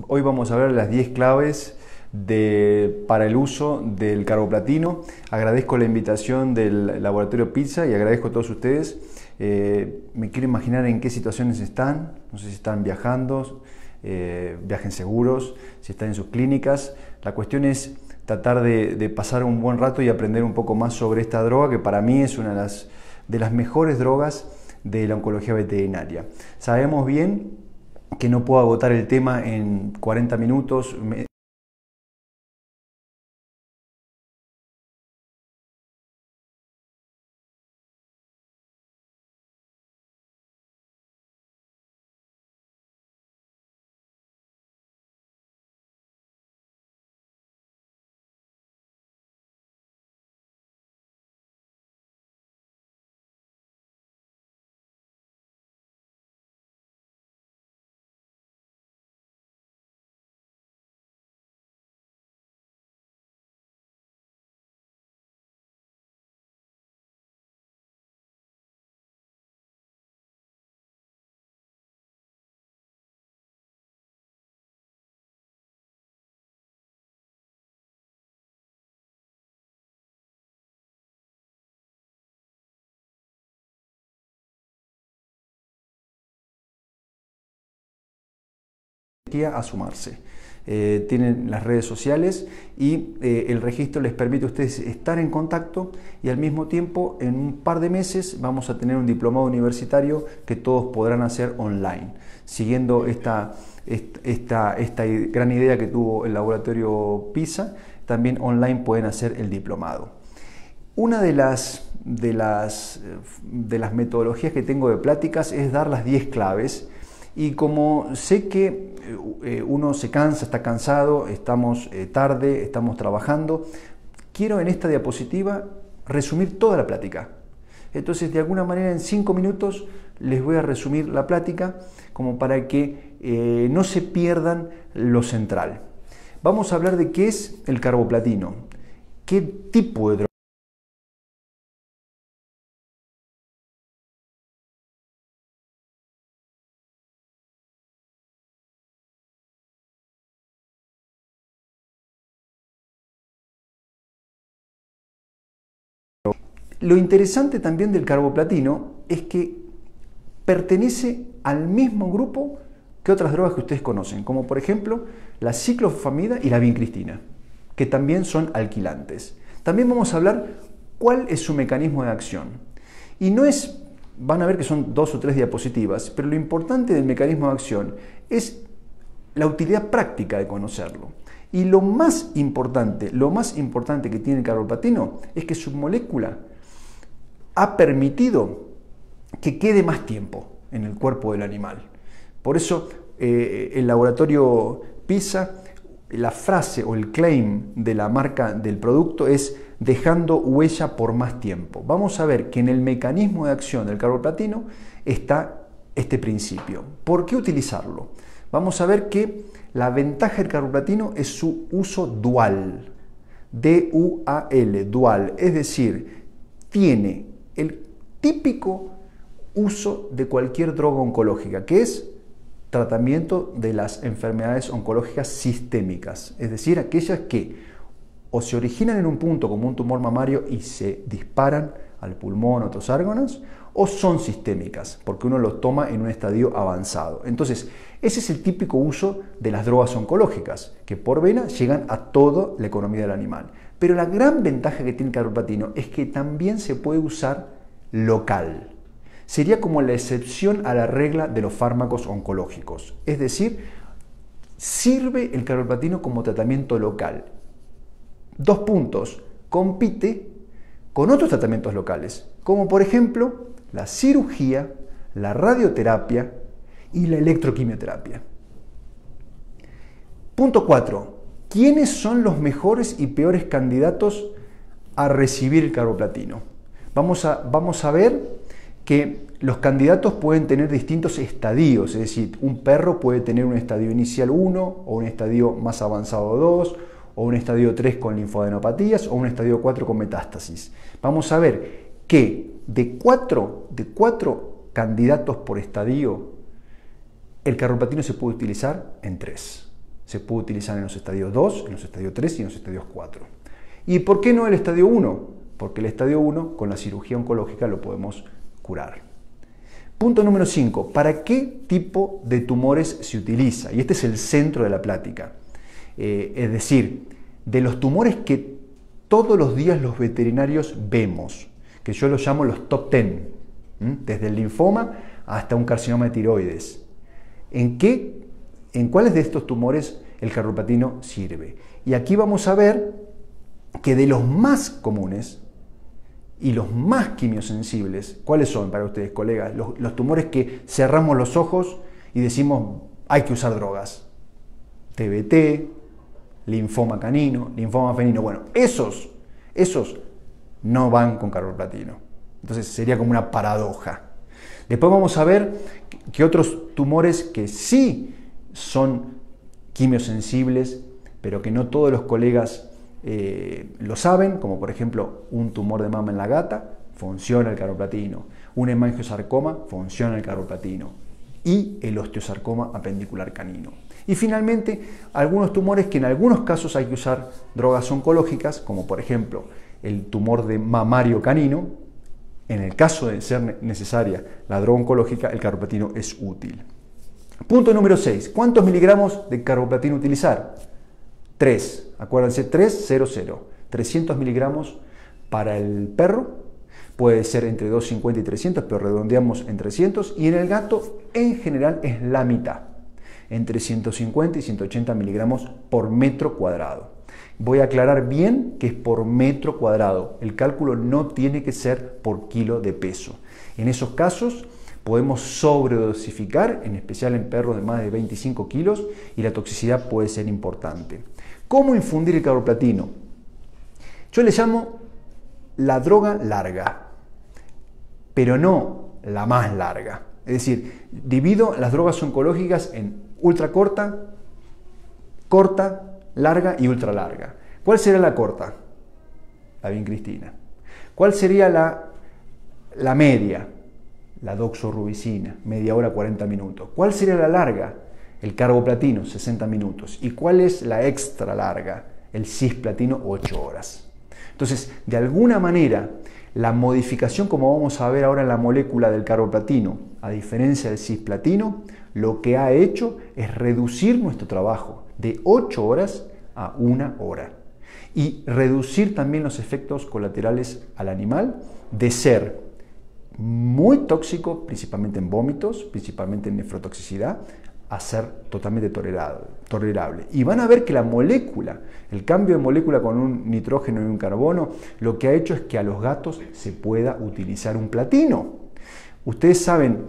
Hoy vamos a ver las 10 claves para el uso del carboplatino. Agradezco la invitación del Laboratorio PISA y agradezco a todos ustedes. Me quiero imaginar en qué situaciones están. No sé si están viajando, viajen seguros, si están en sus clínicas. La cuestión es tratar de pasar un buen rato y aprender un poco más sobre esta droga, que para mí es una de las mejores drogas de la oncología veterinaria. Sabemos bien que no puedo agotar el tema en 40 minutos. A sumarse. Tienen las redes sociales y el registro les permite a ustedes estar en contacto, y al mismo tiempo en un par de meses vamos a tener un diplomado universitario que todos podrán hacer online, siguiendo esta gran idea que tuvo el laboratorio PISA. También online pueden hacer el diplomado. Una de las metodologías que tengo de pláticas es dar las 10 claves. Y como sé que uno se cansa, está cansado, estamos tarde, estamos trabajando, quiero en esta diapositiva resumir toda la plática. Entonces, de alguna manera, en 5 minutos les voy a resumir la plática como para que no se pierdan lo central. Vamos a hablar de qué es el carboplatino, qué tipo de droga. Lo interesante también del carboplatino es que pertenece al mismo grupo que otras drogas que ustedes conocen, como por ejemplo la ciclofosfamida y la vincristina, que también son alquilantes. También vamos a hablar cuál es su mecanismo de acción. Y no es, van a ver que son 2 o 3 diapositivas, pero lo importante del mecanismo de acción es la utilidad práctica de conocerlo. Y lo más importante que tiene el carboplatino es que su molécula ha permitido que quede más tiempo en el cuerpo del animal. Por eso el laboratorio PISA, la frase o el claim de la marca del producto es dejando huella por más tiempo. Vamos a ver que en el mecanismo de acción del carboplatino está este principio. ¿Por qué utilizarlo? Vamos a ver que la ventaja del carboplatino es su uso dual, D-U-A-L, dual, es decir, tiene el típico uso de cualquier droga oncológica, que es tratamiento de las enfermedades oncológicas sistémicas, es decir, aquellas que o se originan en un punto como un tumor mamario y se disparan al pulmón o otros órganos, o son sistémicas, porque uno los toma en un estadio avanzado. Entonces, ese es el típico uso de las drogas oncológicas, que por vena llegan a toda la economía del animal. Pero la gran ventaja que tiene el carboplatino es que también se puede usar local. Sería como la excepción a la regla de los fármacos oncológicos. Es decir, sirve el carboplatino como tratamiento local. 2 puntos, compite con otros tratamientos locales, como por ejemplo la cirugía, la radioterapia y la electroquimioterapia. Punto 4. ¿Quiénes son los mejores y peores candidatos a recibir el carboplatino? Vamos a ver que los candidatos pueden tener distintos estadios, es decir, un perro puede tener un estadio inicial 1 o un estadio más avanzado 2 o un estadio 3 con linfadenopatías o un estadio 4 con metástasis. Vamos a ver que de cuatro candidatos por estadio, el carboplatino se puede utilizar en 3. Se puede utilizar en los estadios 2, en los estadios 3 y en los estadios 4. ¿Y por qué no el estadio 1? Porque el estadio 1 con la cirugía oncológica lo podemos curar. Punto número 5. ¿Para qué tipo de tumores se utiliza? Y este es el centro de la plática. Es decir, de los tumores que todos los días los veterinarios vemos, que yo los llamo los top 10, desde el linfoma hasta un carcinoma de tiroides. ¿En cuáles de estos tumores el carboplatina sirve? Y aquí vamos a ver que de los más comunes y los más quimiosensibles, ¿cuáles son para ustedes, colegas? Los tumores que cerramos los ojos y decimos hay que usar drogas. TBT, linfoma canino, linfoma felino. Bueno, esos no van con carboplatino. Entonces sería como una paradoja. Después vamos a ver que otros tumores que sí son quimiosensibles, pero que no todos los colegas lo saben, como por ejemplo un tumor de mama en la gata, funciona el carboplatino. Un hemangiosarcoma, funciona el carboplatino. Y el osteosarcoma apendicular canino. Y finalmente, algunos tumores que en algunos casos hay que usar drogas oncológicas, como por ejemplo el tumor de mamario canino. En el caso de ser necesaria la droga oncológica, el carboplatino es útil. Punto número 6. ¿Cuántos miligramos de carboplatino utilizar? 3. Acuérdense, 300. 300 miligramos para el perro. Puede ser entre 250 y 300, pero redondeamos en 300. Y en el gato, en general, es la mitad. Entre 150 y 180 miligramos por metro cuadrado. Voy a aclarar bien que es por metro cuadrado. El cálculo no tiene que ser por kilo de peso. En esos casos podemos sobredosificar, en especial en perros de más de 25 kilos, y la toxicidad puede ser importante. ¿Cómo infundir el carboplatino? Yo le llamo la droga larga, pero no la más larga. Es decir, divido las drogas oncológicas en ultra corta, larga y ultra larga. ¿Cuál sería la corta? La vincristina. ¿Cuál sería la media? La doxorubicina, media hora, 40 minutos. ¿Cuál sería la larga? El carboplatino, 60 minutos. ¿Y cuál es la extra larga? El cisplatino, 8 horas. Entonces, de alguna manera, la modificación, como vamos a ver ahora en la molécula del carboplatino, a diferencia del cisplatino, lo que ha hecho es reducir nuestro trabajo de 8 horas a 1 hora. Y reducir también los efectos colaterales al animal de ser muy tóxico, principalmente en vómitos, principalmente en nefrotoxicidad, a ser totalmente tolerable. Y van a ver que la molécula, el cambio de molécula con un nitrógeno y un carbono, lo que ha hecho es que a los gatos se pueda utilizar un platino. Ustedes saben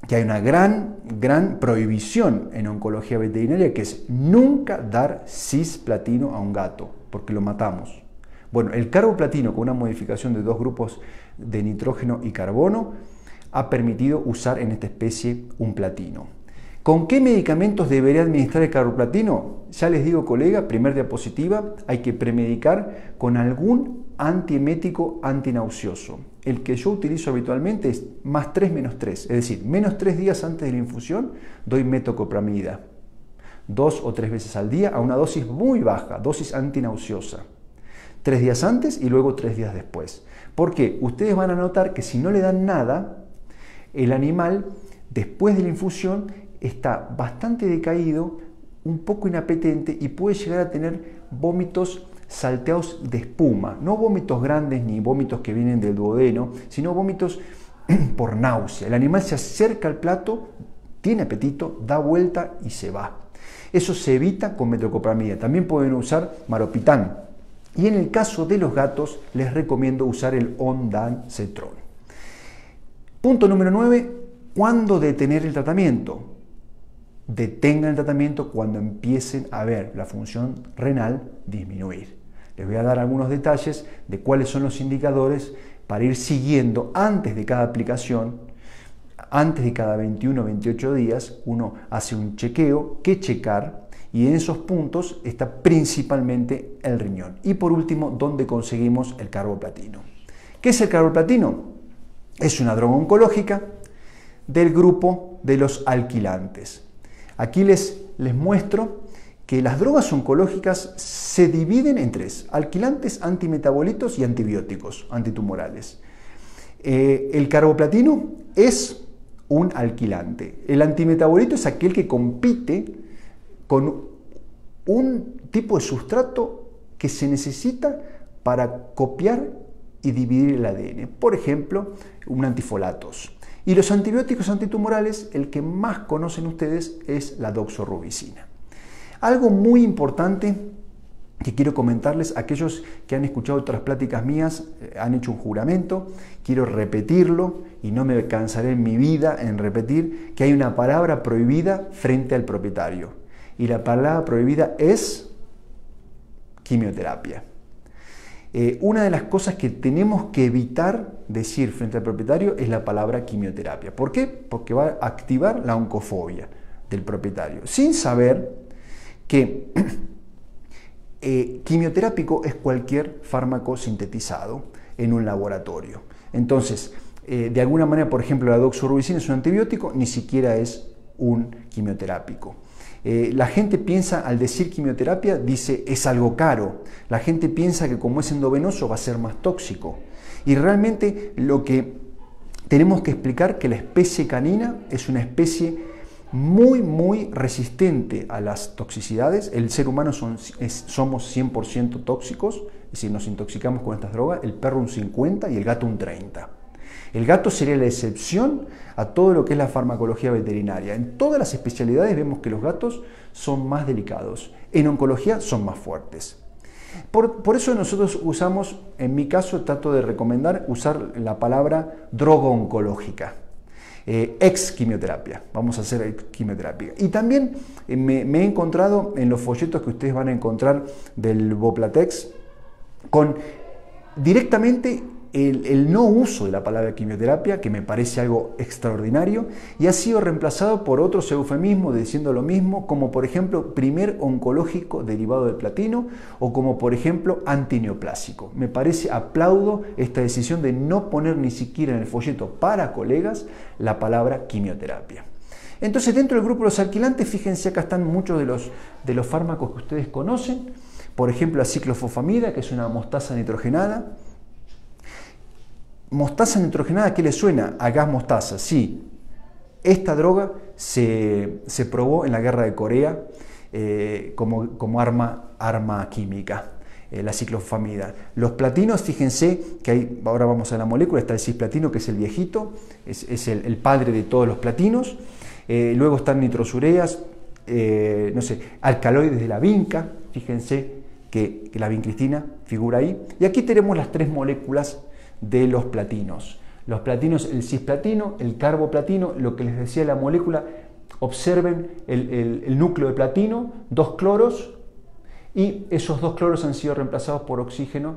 que hay una gran prohibición en oncología veterinaria, que es nunca dar cisplatino a un gato, porque lo matamos. Bueno, el carboplatino con una modificación de 2 grupos de nitrógeno y carbono ha permitido usar en esta especie un platino. ¿Con qué medicamentos debería administrar el carboplatino? Ya les digo, colega, primer diapositiva, hay que premedicar con algún antiemético antinauseoso. El que yo utilizo habitualmente es +3 -3, es decir, -3 días antes de la infusión doy metoclopramida, 2 o 3 veces al día a una dosis muy baja, dosis antinauseosa. 3 días antes y luego 3 días después. Porque ustedes van a notar que si no le dan nada, el animal después de la infusión está bastante decaído, un poco inapetente y puede llegar a tener vómitos salteados de espuma. No vómitos grandes ni vómitos que vienen del duodeno, sino vómitos por náusea. El animal se acerca al plato, tiene apetito, da vuelta y se va. Eso se evita con metoclopramida. También pueden usar maropitán. Y en el caso de los gatos, les recomiendo usar el ondansetron. Punto número 9. ¿Cuándo detener el tratamiento? Detengan el tratamiento cuando empiecen a ver la función renal disminuir. Les voy a dar algunos detalles de cuáles son los indicadores para ir siguiendo antes de cada aplicación. Antes de cada 21 o 28 días, uno hace un chequeo, que checar. Y en esos puntos está principalmente el riñón. Y por último, ¿dónde conseguimos el carboplatino? ¿Qué es el carboplatino? Es una droga oncológica del grupo de los alquilantes. Aquí les muestro que las drogas oncológicas se dividen en tres: alquilantes, antimetabolitos y antibióticos, antitumorales. El carboplatino es un alquilante. El antimetabolito es aquel que compite con un tipo de sustrato que se necesita para copiar y dividir el ADN. Por ejemplo, un antifolatos. Y los antibióticos antitumorales, el que más conocen ustedes es la doxorubicina. Algo muy importante que quiero comentarles, aquellos que han escuchado otras pláticas mías, han hecho un juramento, quiero repetirlo y no me cansaré en mi vida en repetir que hay una palabra prohibida frente al propietario. Y la palabra prohibida es quimioterapia. Una de las cosas que tenemos que evitar decir frente al propietario es la palabra quimioterapia. ¿Por qué? Porque va a activar la oncofobia del propietario, sin saber que quimioterápico es cualquier fármaco sintetizado en un laboratorio. Entonces, de alguna manera, por ejemplo, la doxorubicina es un antibiótico, ni siquiera es un quimioterápico. La gente piensa, al decir quimioterapia, dice es algo caro. La gente piensa que como es endovenoso va a ser más tóxico. Y realmente lo que tenemos que explicar que la especie canina es una especie muy resistente a las toxicidades. El ser humano somos 100% tóxicos, es decir, nos intoxicamos con estas drogas, el perro un 50% y el gato un 30%. El gato sería la excepción a todo lo que es la farmacología veterinaria. En todas las especialidades vemos que los gatos son más delicados. En oncología son más fuertes. Por eso nosotros usamos, en mi caso trato de recomendar usar la palabra droga oncológica. Ex quimioterapia, vamos a hacer quimioterapia. Y también me he encontrado en los folletos que ustedes van a encontrar del Voplatex con directamente el no uso de la palabra quimioterapia, que me parece algo extraordinario, y ha sido reemplazado por otros eufemismos diciendo lo mismo, como por ejemplo primer oncológico derivado del platino, o como por ejemplo antineoplásico. Me parece, aplaudo esta decisión de no poner ni siquiera en el folleto para colegas la palabra quimioterapia. Entonces, dentro del grupo de los alquilantes, fíjense, acá están muchos de los fármacos que ustedes conocen, por ejemplo la ciclofosfamida, que es una mostaza nitrogenada. Mostaza nitrogenada, ¿qué le suena? A gas mostaza, sí. Esta droga se probó en la guerra de Corea como arma química, la ciclofosfamida. Los platinos, fíjense que hay, ahora vamos a la molécula, está el cisplatino, que es el viejito, es el padre de todos los platinos. Luego están nitrosureas, alcaloides de la vinca, fíjense que la vincristina figura ahí. Y aquí tenemos las tres moléculas de los platinos. Los platinos, el cisplatino, el carboplatino, lo que les decía la molécula, observen el núcleo de platino, 2 cloros, y esos 2 cloros han sido reemplazados por oxígeno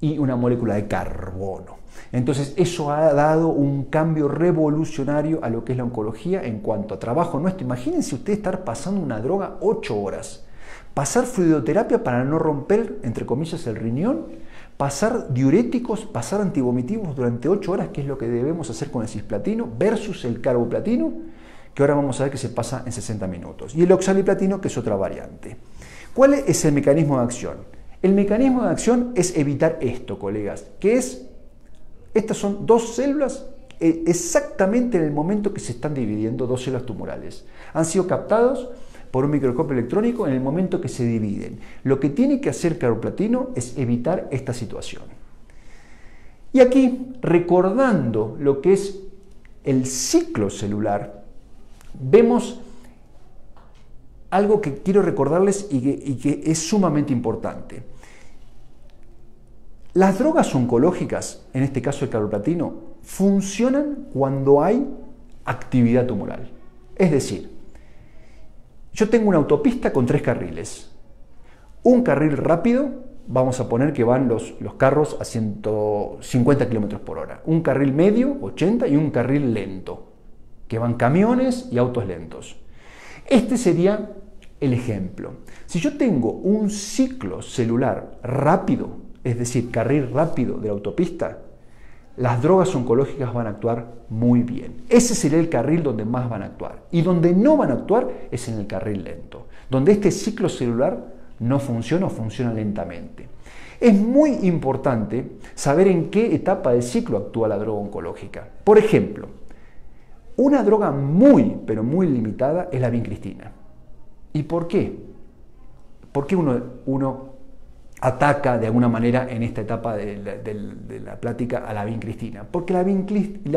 y una molécula de carbono. Entonces eso ha dado un cambio revolucionario a lo que es la oncología en cuanto a trabajo nuestro. Imagínense ustedes estar pasando una droga 8 horas, pasar fluidoterapia para no romper, entre comillas, el riñón, pasar diuréticos, pasar antivomitivos durante 8 horas, que es lo que debemos hacer con el cisplatino, versus el carboplatino, que ahora vamos a ver que se pasa en 60 minutos. Y el oxaliplatino, que es otra variante. ¿Cuál es el mecanismo de acción? El mecanismo de acción es evitar esto, colegas, que es, estas son 2 células exactamente en el momento que se están dividiendo, 2 células tumorales. Han sido captados por un microscopio electrónico en el momento que se dividen. Lo que tiene que hacer carboplatino es evitar esta situación. Y aquí, recordando lo que es el ciclo celular, vemos algo que quiero recordarles y que es sumamente importante. Las drogas oncológicas, en este caso el carboplatino, funcionan cuando hay actividad tumoral. Es decir, yo tengo una autopista con 3 carriles. Un carril rápido, vamos a poner que van los carros a 150 km por hora. Un carril medio, 80, y un carril lento, que van camiones y autos lentos. Este sería el ejemplo. Si yo tengo un ciclo celular rápido, es decir, carril rápido de la autopista, las drogas oncológicas van a actuar muy bien. Ese sería el carril donde más van a actuar. Y donde no van a actuar es en el carril lento, donde este ciclo celular no funciona o funciona lentamente. Es muy importante saber en qué etapa del ciclo actúa la droga oncológica. Por ejemplo, una droga muy, pero muy limitada es la vincristina. ¿Y por qué? ¿Por qué uno ataca de alguna manera en esta etapa de la plática a la vincristina? Porque la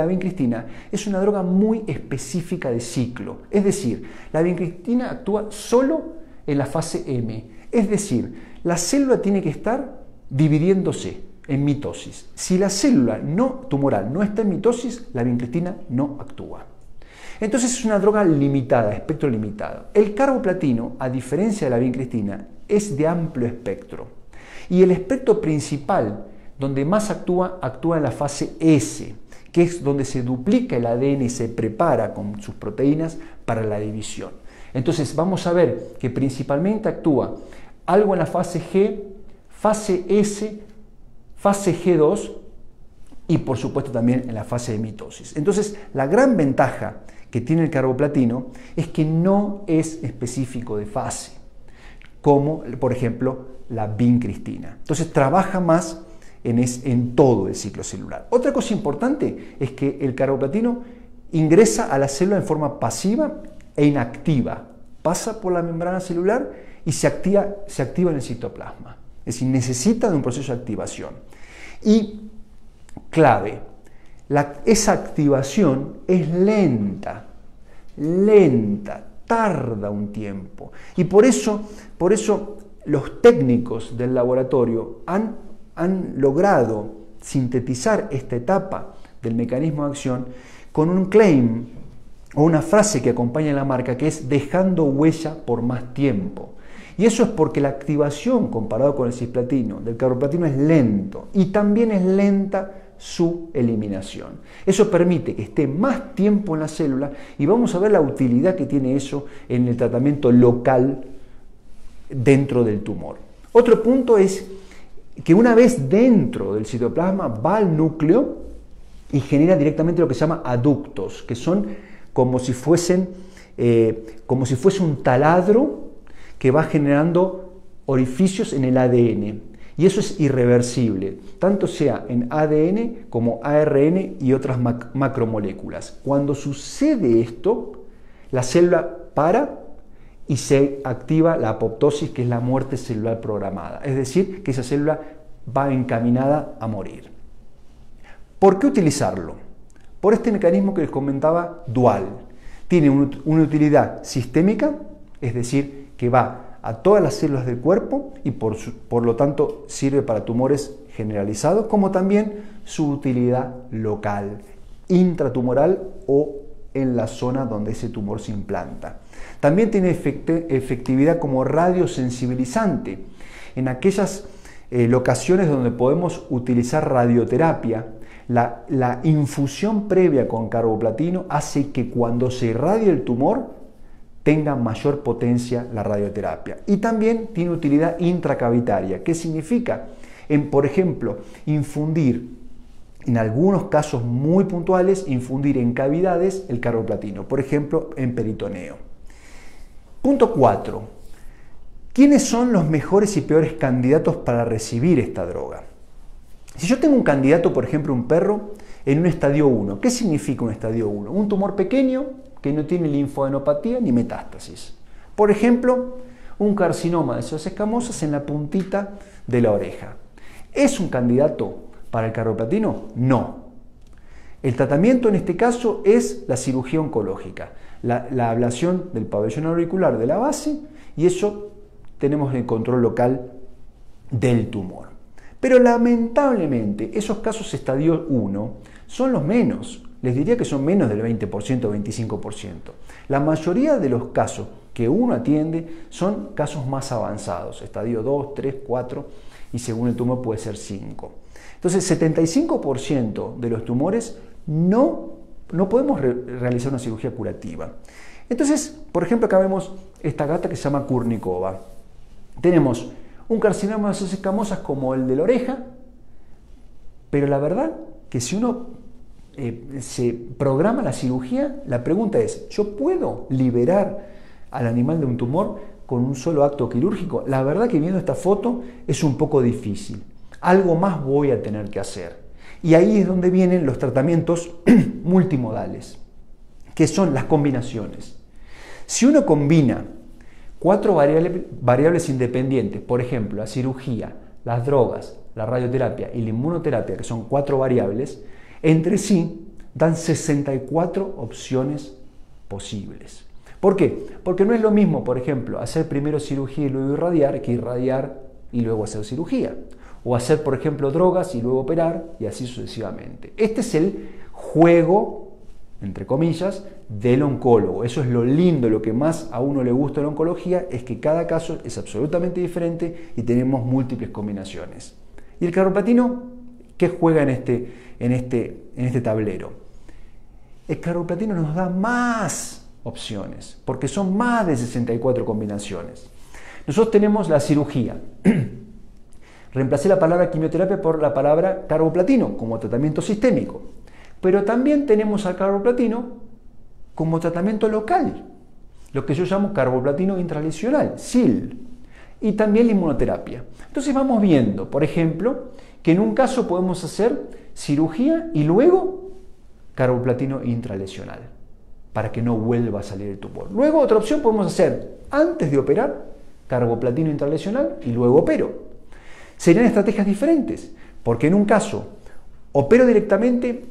vincristina es una droga muy específica de ciclo. Es decir, la vincristina actúa solo en la fase M. Es decir, la célula tiene que estar dividiéndose en mitosis. Si la célula tumoral no está en mitosis, la vincristina no actúa. Entonces es una droga limitada, espectro limitado. El carboplatino, a diferencia de la vincristina, es de amplio espectro. Y el espectro principal, donde más actúa en la fase S, que es donde se duplica el ADN y se prepara con sus proteínas para la división. Entonces vamos a ver que principalmente actúa algo en la fase G, fase S, fase G2 y por supuesto también en la fase de mitosis. Entonces la gran ventaja que tiene el carboplatino es que no es específico de fase, como por ejemplo la vincristina. Entonces trabaja más en todo el ciclo celular. Otra cosa importante es que el carboplatino ingresa a la célula en forma pasiva e inactiva. Pasa por la membrana celular y se activa en el citoplasma. Es decir, necesita de un proceso de activación. Y clave, esa activación es lenta, tarda un tiempo. Y por eso los técnicos del laboratorio han logrado sintetizar esta etapa del mecanismo de acción con un claim o una frase que acompaña a la marca, que es dejando huella por más tiempo. Y eso es porque la activación, comparado con el cisplatino, del carboplatino es lento y también es lenta su eliminación. Eso permite que esté más tiempo en la célula y vamos a ver la utilidad que tiene eso en el tratamiento local dentro del tumor. Otro punto es que una vez dentro del citoplasma va al núcleo y genera directamente lo que se llama aductos, que son como si fuese un taladro que va generando orificios en el ADN. Y eso es irreversible, tanto sea en ADN como ARN y otras macromoléculas. Cuando sucede esto, la célula para y se activa la apoptosis, que es la muerte celular programada. Es decir, que esa célula va encaminada a morir. ¿Por qué utilizarlo? Por este mecanismo que les comentaba, dual. Tiene una utilidad sistémica, es decir, que va a todas las células del cuerpo y por lo tanto sirve para tumores generalizados, como también su utilidad local, intratumoral o en la zona donde ese tumor se implanta. También tiene efectividad como radiosensibilizante. En aquellas locaciones donde podemos utilizar radioterapia, la infusión previa con carboplatino hace que cuando se irradie el tumor tenga mayor potencia la radioterapia. Y también tiene utilidad intracavitaria. ¿Qué significa? Por ejemplo, infundir, en algunos casos muy puntuales, infundir en cavidades el carboplatino, por ejemplo, en peritoneo. Punto 4. ¿Quiénes son los mejores y peores candidatos para recibir esta droga? Si yo tengo un candidato, por ejemplo, un perro, en un estadio 1, ¿qué significa un estadio 1? Un tumor pequeño que no tiene linfadenopatía ni metástasis. Por ejemplo, un carcinoma de células escamosas en la puntita de la oreja. ¿Es un candidato para el carboplatino? No. El tratamiento en este caso es la cirugía oncológica, la ablación del pabellón auricular de la base, y eso tenemos el control local del tumor. Pero lamentablemente esos casos estadio 1 son los menos. Les diría que son menos del 20% o 25%. La mayoría de los casos que uno atiende son casos más avanzados, estadio 2, 3, 4 y según el tumor puede ser 5. Entonces 75% de los tumores no podemos realizar una cirugía curativa. Entonces, por ejemplo, acá vemos esta gata que se llama Kurnikova. Tenemos un carcinoma de células escamosas como el de la oreja, pero la verdad que que si uno se programa la cirugía, la pregunta es, ¿yo puedo liberar al animal de un tumor con un solo acto quirúrgico? La verdad que viendo esta foto es un poco difícil. Algo más voy a tener que hacer. Y ahí es donde vienen los tratamientos multimodales, que son las combinaciones. Si uno combina 4 variables independientes, por ejemplo, la cirugía, las drogas, la radioterapia y la inmunoterapia, que son 4 variables, entre sí dan 64 opciones posibles. ¿Por qué? Porque no es lo mismo, por ejemplo, hacer primero cirugía y luego irradiar, que irradiar y luego hacer cirugía. O hacer, por ejemplo, drogas y luego operar, y así sucesivamente. Este es el juego, entre comillas, del oncólogo. Eso es lo lindo, lo que más a uno le gusta de la oncología, es que cada caso es absolutamente diferente y tenemos múltiples combinaciones. ¿Y el carboplatino qué juega en este tablero? El carboplatino nos da más opciones, porque son más de 64 combinaciones. Nosotros tenemos la cirugía. Reemplacé la palabra quimioterapia por la palabra carboplatino como tratamiento sistémico. Pero también tenemos al carboplatino como tratamiento local, lo que yo llamo carboplatino intralesional, SIL, y también la inmunoterapia. Entonces vamos viendo, por ejemplo, que en un caso podemos hacer cirugía y luego carboplatino intralesional, para que no vuelva a salir el tumor. Luego otra opción podemos hacer, antes de operar, carboplatino intralesional y luego opero. Serían estrategias diferentes, porque en un caso opero directamente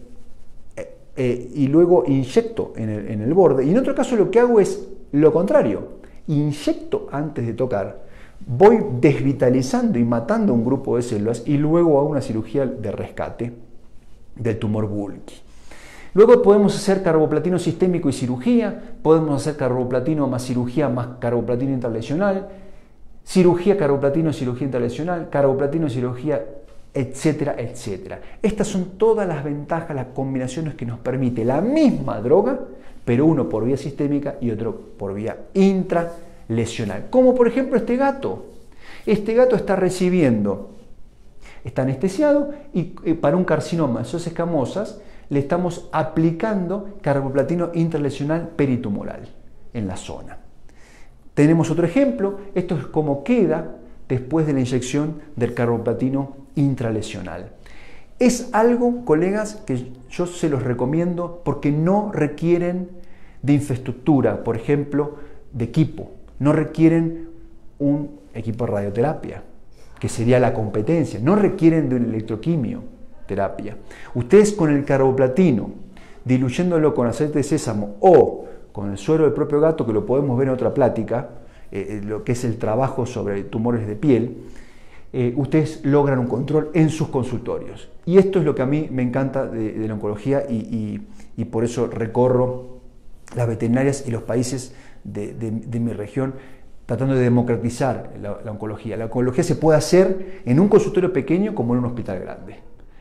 y luego inyecto en el borde, y en otro caso lo que hago es lo contrario, inyecto antes de tocar, voy desvitalizando y matando un grupo de células y luego hago una cirugía de rescate del tumor Burkitt. Luego podemos hacer carboplatino sistémico y cirugía, podemos hacer carboplatino más cirugía más carboplatino intralesional, cirugía, carboplatino, cirugía intralesional, carboplatino, cirugía, etcétera, etcétera. Estas son todas las ventajas, las combinaciones que nos permite la misma droga, pero uno por vía sistémica y otro por vía intralesional. Como por ejemplo este gato. Este gato está anestesiado y para un carcinoma de células escamosas le estamos aplicando carboplatino intralesional peritumoral en la zona. Tenemos otro ejemplo, esto es como queda después de la inyección del carboplatino intralesional. Es algo, colegas, que yo se los recomiendo porque no requieren de infraestructura, por ejemplo, de equipo. No requieren un equipo de radioterapia, que sería la competencia. No requieren de una electroquimioterapia. Ustedes con el carboplatino, diluyéndolo con aceite de sésamo o con el suero del propio gato, que lo podemos ver en otra plática, lo que es el trabajo sobre tumores de piel, ustedes logran un control en sus consultorios. Y esto es lo que a mí me encanta de la oncología y por eso recorro las veterinarias y los países de mi región tratando de democratizar la oncología. La oncología se puede hacer en un consultorio pequeño como en un hospital grande.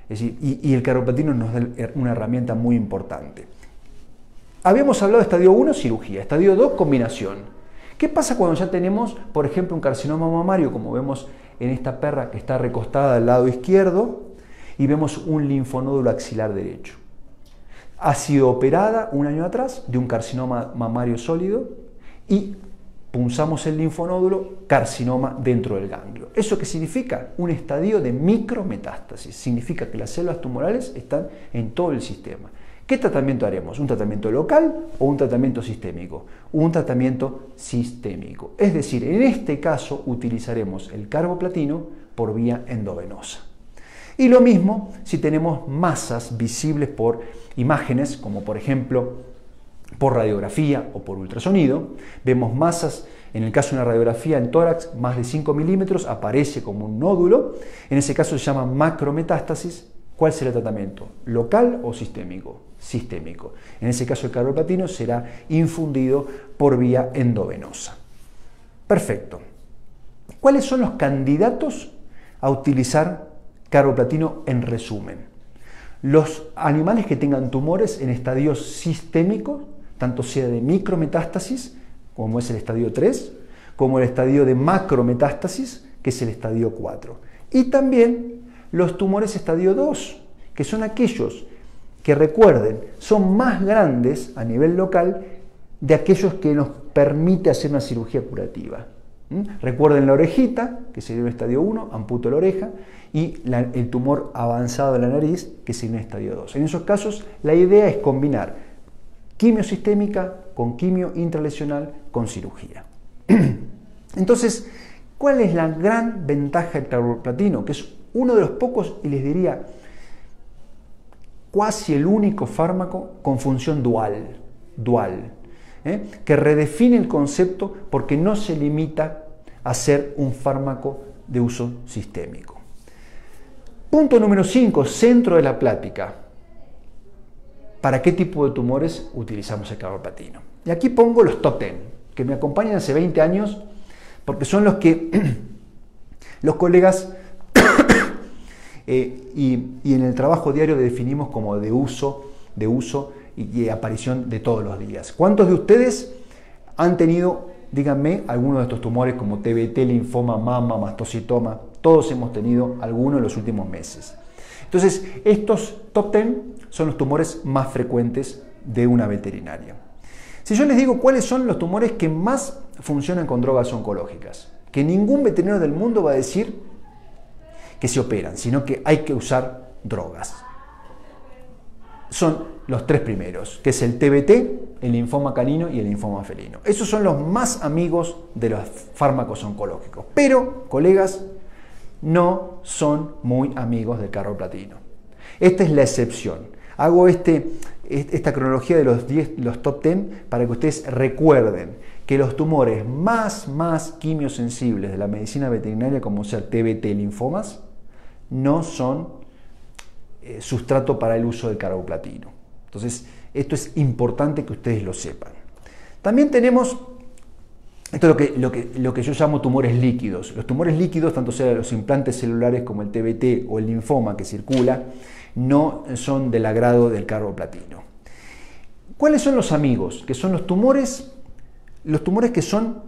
Es decir, y el carboplatino nos da una herramienta muy importante. Habíamos hablado de estadio 1, cirugía, estadio 2, combinación. ¿Qué pasa cuando ya tenemos, por ejemplo, un carcinoma mamario, como vemos en esta perra que está recostada al lado izquierdo, y vemos un linfonódulo axilar derecho? Ha sido operada un año atrás de un carcinoma mamario sólido y punzamos el linfonódulo, carcinoma dentro del ganglio. ¿Eso qué significa? Un estadio de micrometástasis. Significa que las células tumorales están en todo el sistema. ¿Qué tratamiento haremos? ¿Un tratamiento local o un tratamiento sistémico? Un tratamiento sistémico. Es decir, en este caso utilizaremos el carboplatino por vía endovenosa. Y lo mismo si tenemos masas visibles por imágenes, como por ejemplo por radiografía o por ultrasonido. Vemos masas, en el caso de una radiografía en tórax, más de 5 milímetros, aparece como un nódulo. En ese caso se llama macrometástasis. ¿Cuál será el tratamiento? ¿Local o sistémico? Sistémico. En ese caso el carboplatino será infundido por vía endovenosa. Perfecto. ¿Cuáles son los candidatos a utilizar carboplatino en resumen? Los animales que tengan tumores en estadios sistémicos, tanto sea de micrometástasis, como es el estadio 3, como el estadio de macrometástasis, que es el estadio 4. Y también los tumores estadio 2, que son aquellos que, recuerden, son más grandes a nivel local de aquellos que nos permite hacer una cirugía curativa. Recuerden la orejita, que sería un estadio 1, amputo la oreja, y el tumor avanzado de la nariz, que sería un estadio 2. En esos casos, la idea es combinar quimio sistémica con quimio intralesional con cirugía. Entonces, ¿cuál es la gran ventaja del carboplatino? Que es uno de los pocos, y les diría, casi el único fármaco con función dual, que redefine el concepto porque no se limita a ser un fármaco de uso sistémico. Punto número 5, centro de la plática. ¿Para qué tipo de tumores utilizamos el carboplatino? Y aquí pongo los top 10, que me acompañan hace 20 años, porque son los que los colegas y en el trabajo diario definimos como de uso y aparición de todos los días. ¿Cuántos de ustedes han tenido, díganme, alguno de estos tumores como TBT, linfoma, mama, mastocitoma? Todos hemos tenido alguno en los últimos meses. Entonces, estos top 10 son los tumores más frecuentes de una veterinaria. Si yo les digo cuáles son los tumores que más funcionan con drogas oncológicas, que ningún veterinario del mundo va a decir que se operan, sino que hay que usar drogas. Son los tres primeros, que es el TBT, el linfoma canino y el linfoma felino. Esos son los más amigos de los fármacos oncológicos. Pero, colegas, no son muy amigos del carboplatino. Esta es la excepción. Hago esta cronología de los top 10 para que ustedes recuerden que los tumores más quimiosensibles de la medicina veterinaria, como sea TBT, linfomas, no son sustrato para el uso del carboplatino. Entonces, esto es importante que ustedes lo sepan. También tenemos, esto es lo que yo llamo tumores líquidos. Los tumores líquidos, tanto sea los implantes celulares como el TBT o el linfoma que circula, no son del agrado del carboplatino. ¿Cuáles son los amigos? Que son los tumores que son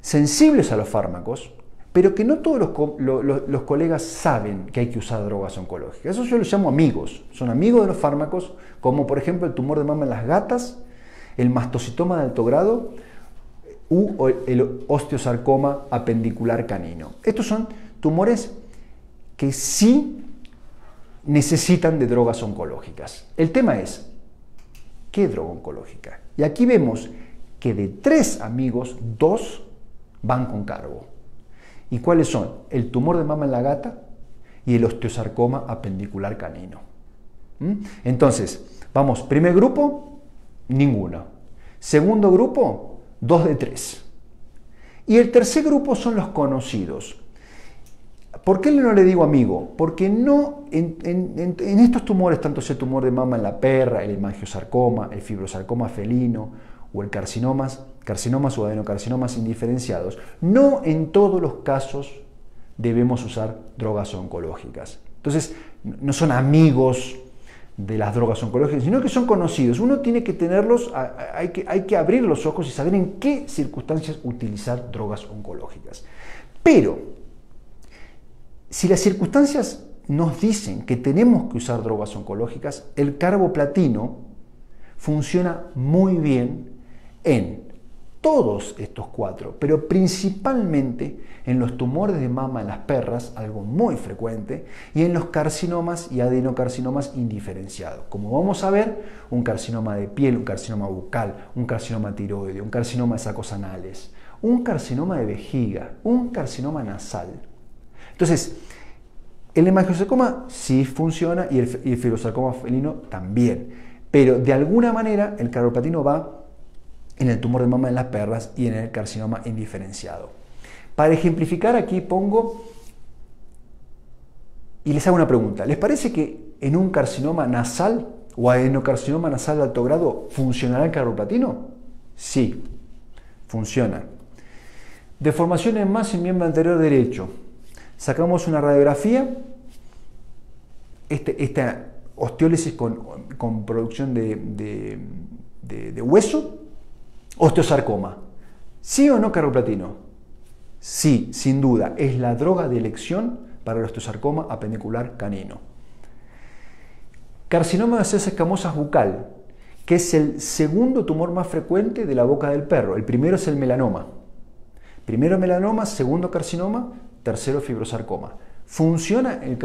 sensibles a los fármacos, pero que no todos los colegas saben que hay que usar drogas oncológicas. Eso yo los llamo amigos. Son amigos de los fármacos, como por ejemplo el tumor de mama en las gatas, el mastocitoma de alto grado o el osteosarcoma apendicular canino. Estos son tumores que sí necesitan de drogas oncológicas. El tema es, ¿qué droga oncológica? Y aquí vemos que de 3 amigos, 2 van con carbo. ¿Y cuáles son? El tumor de mama en la gata y el osteosarcoma apendicular canino. Entonces, vamos, primer grupo, ninguno. Segundo grupo, 2 de 3. Y el tercer grupo son los conocidos. ¿Por qué no le digo amigo? Porque no, en estos tumores, tanto sea tumor de mama en la perra, el hemangiosarcoma, el fibrosarcoma felino o el carcinomas o adenocarcinomas indiferenciados, no en todos los casos debemos usar drogas oncológicas. Entonces, no son amigos de las drogas oncológicas, sino que son conocidos. Uno tiene que tenerlos, hay que abrir los ojos y saber en qué circunstancias utilizar drogas oncológicas. Pero, si las circunstancias nos dicen que tenemos que usar drogas oncológicas, el carboplatino funciona muy bien en todos estos 4, pero principalmente en los tumores de mama en las perras, algo muy frecuente, y en los carcinomas y adenocarcinomas indiferenciados. Como vamos a ver, un carcinoma de piel, un carcinoma bucal, un carcinoma tiroideo, un carcinoma de sacos anales, un carcinoma de vejiga, un carcinoma nasal. Entonces, el hemangiosarcoma sí funciona y el fibrosarcoma felino también, pero de alguna manera el carboplatino va en el tumor de mama en las perras y en el carcinoma indiferenciado. Para ejemplificar aquí pongo y les hago una pregunta. ¿Les parece que en un carcinoma nasal o adenocarcinoma nasal de alto grado funcionará el carboplatino? Sí, funciona. Deformación en masa en miembro anterior derecho. Sacamos una radiografía, esta osteólisis con producción de hueso, osteosarcoma. ¿Sí o no carboplatino? Sí, sin duda, es la droga de elección para el osteosarcoma apendicular canino. Carcinoma de células escamosas bucal, que es el segundo tumor más frecuente de la boca del perro. El primero es el melanoma. Primero melanoma, segundo carcinoma, tercero fibrosarcoma. ¿Funciona el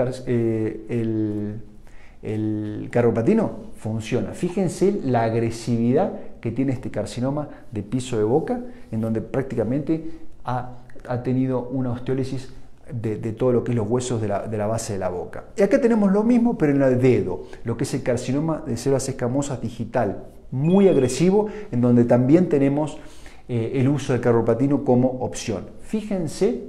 carboplatino? Funciona. Fíjense la agresividad que tiene este carcinoma de piso de boca, en donde prácticamente ha tenido una osteólisis de todo lo que es los huesos de la base de la boca. Y acá tenemos lo mismo, pero en el dedo, lo que es el carcinoma de células escamosas digital, muy agresivo, en donde también tenemos el uso del carboplatino como opción. Fíjense,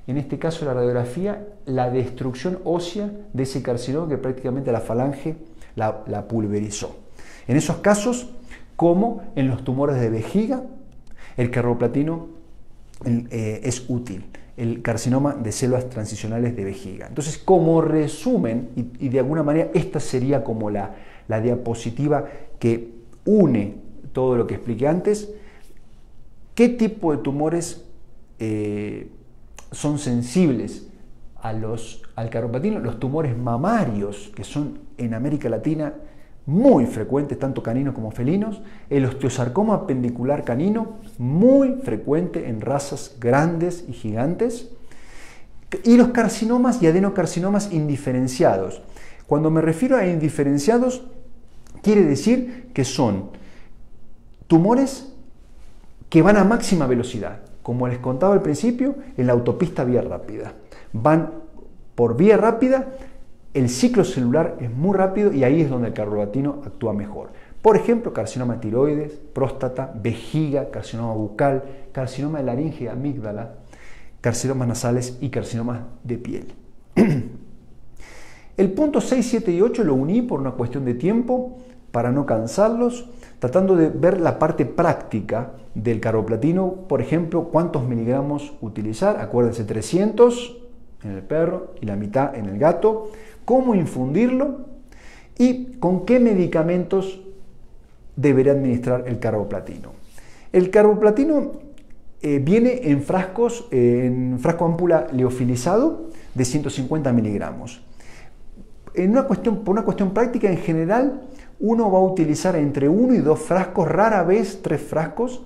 en este caso la radiografía, la destrucción ósea de ese carcinoma que prácticamente la falange la pulverizó. En esos casos, como en los tumores de vejiga, el carboplatino es útil. El carcinoma de células transicionales de vejiga. Entonces, como resumen, y de alguna manera esta sería como la diapositiva que une todo lo que expliqué antes, ¿qué tipo de tumores son sensibles al carboplatino? Los tumores mamarios, que son en América Latina muy frecuentes, tanto caninos como felinos. El osteosarcoma apendicular canino, muy frecuente en razas grandes y gigantes. Y los carcinomas y adenocarcinomas indiferenciados. Cuando me refiero a indiferenciados, quiere decir que son tumores que van a máxima velocidad. Como les contaba al principio, en la autopista vía rápida. Van por vía rápida. El ciclo celular es muy rápido y ahí es donde el carboplatino actúa mejor. Por ejemplo, carcinoma de tiroides, próstata, vejiga, carcinoma bucal, carcinoma de laringe y amígdala, carcinomas nasales y carcinomas de piel. El punto 6, 7 y 8 lo uní por una cuestión de tiempo para no cansarlos, tratando de ver la parte práctica del carboplatino. Por ejemplo, cuántos miligramos utilizar. Acuérdense, 300 en el perro y la mitad en el gato. Cómo infundirlo y con qué medicamentos deberá administrar el carboplatino. El carboplatino viene en frasco ámpula liofilizado de 150 miligramos. Por una cuestión práctica, en general, uno va a utilizar entre 1 y 2 frascos, rara vez 3 frascos,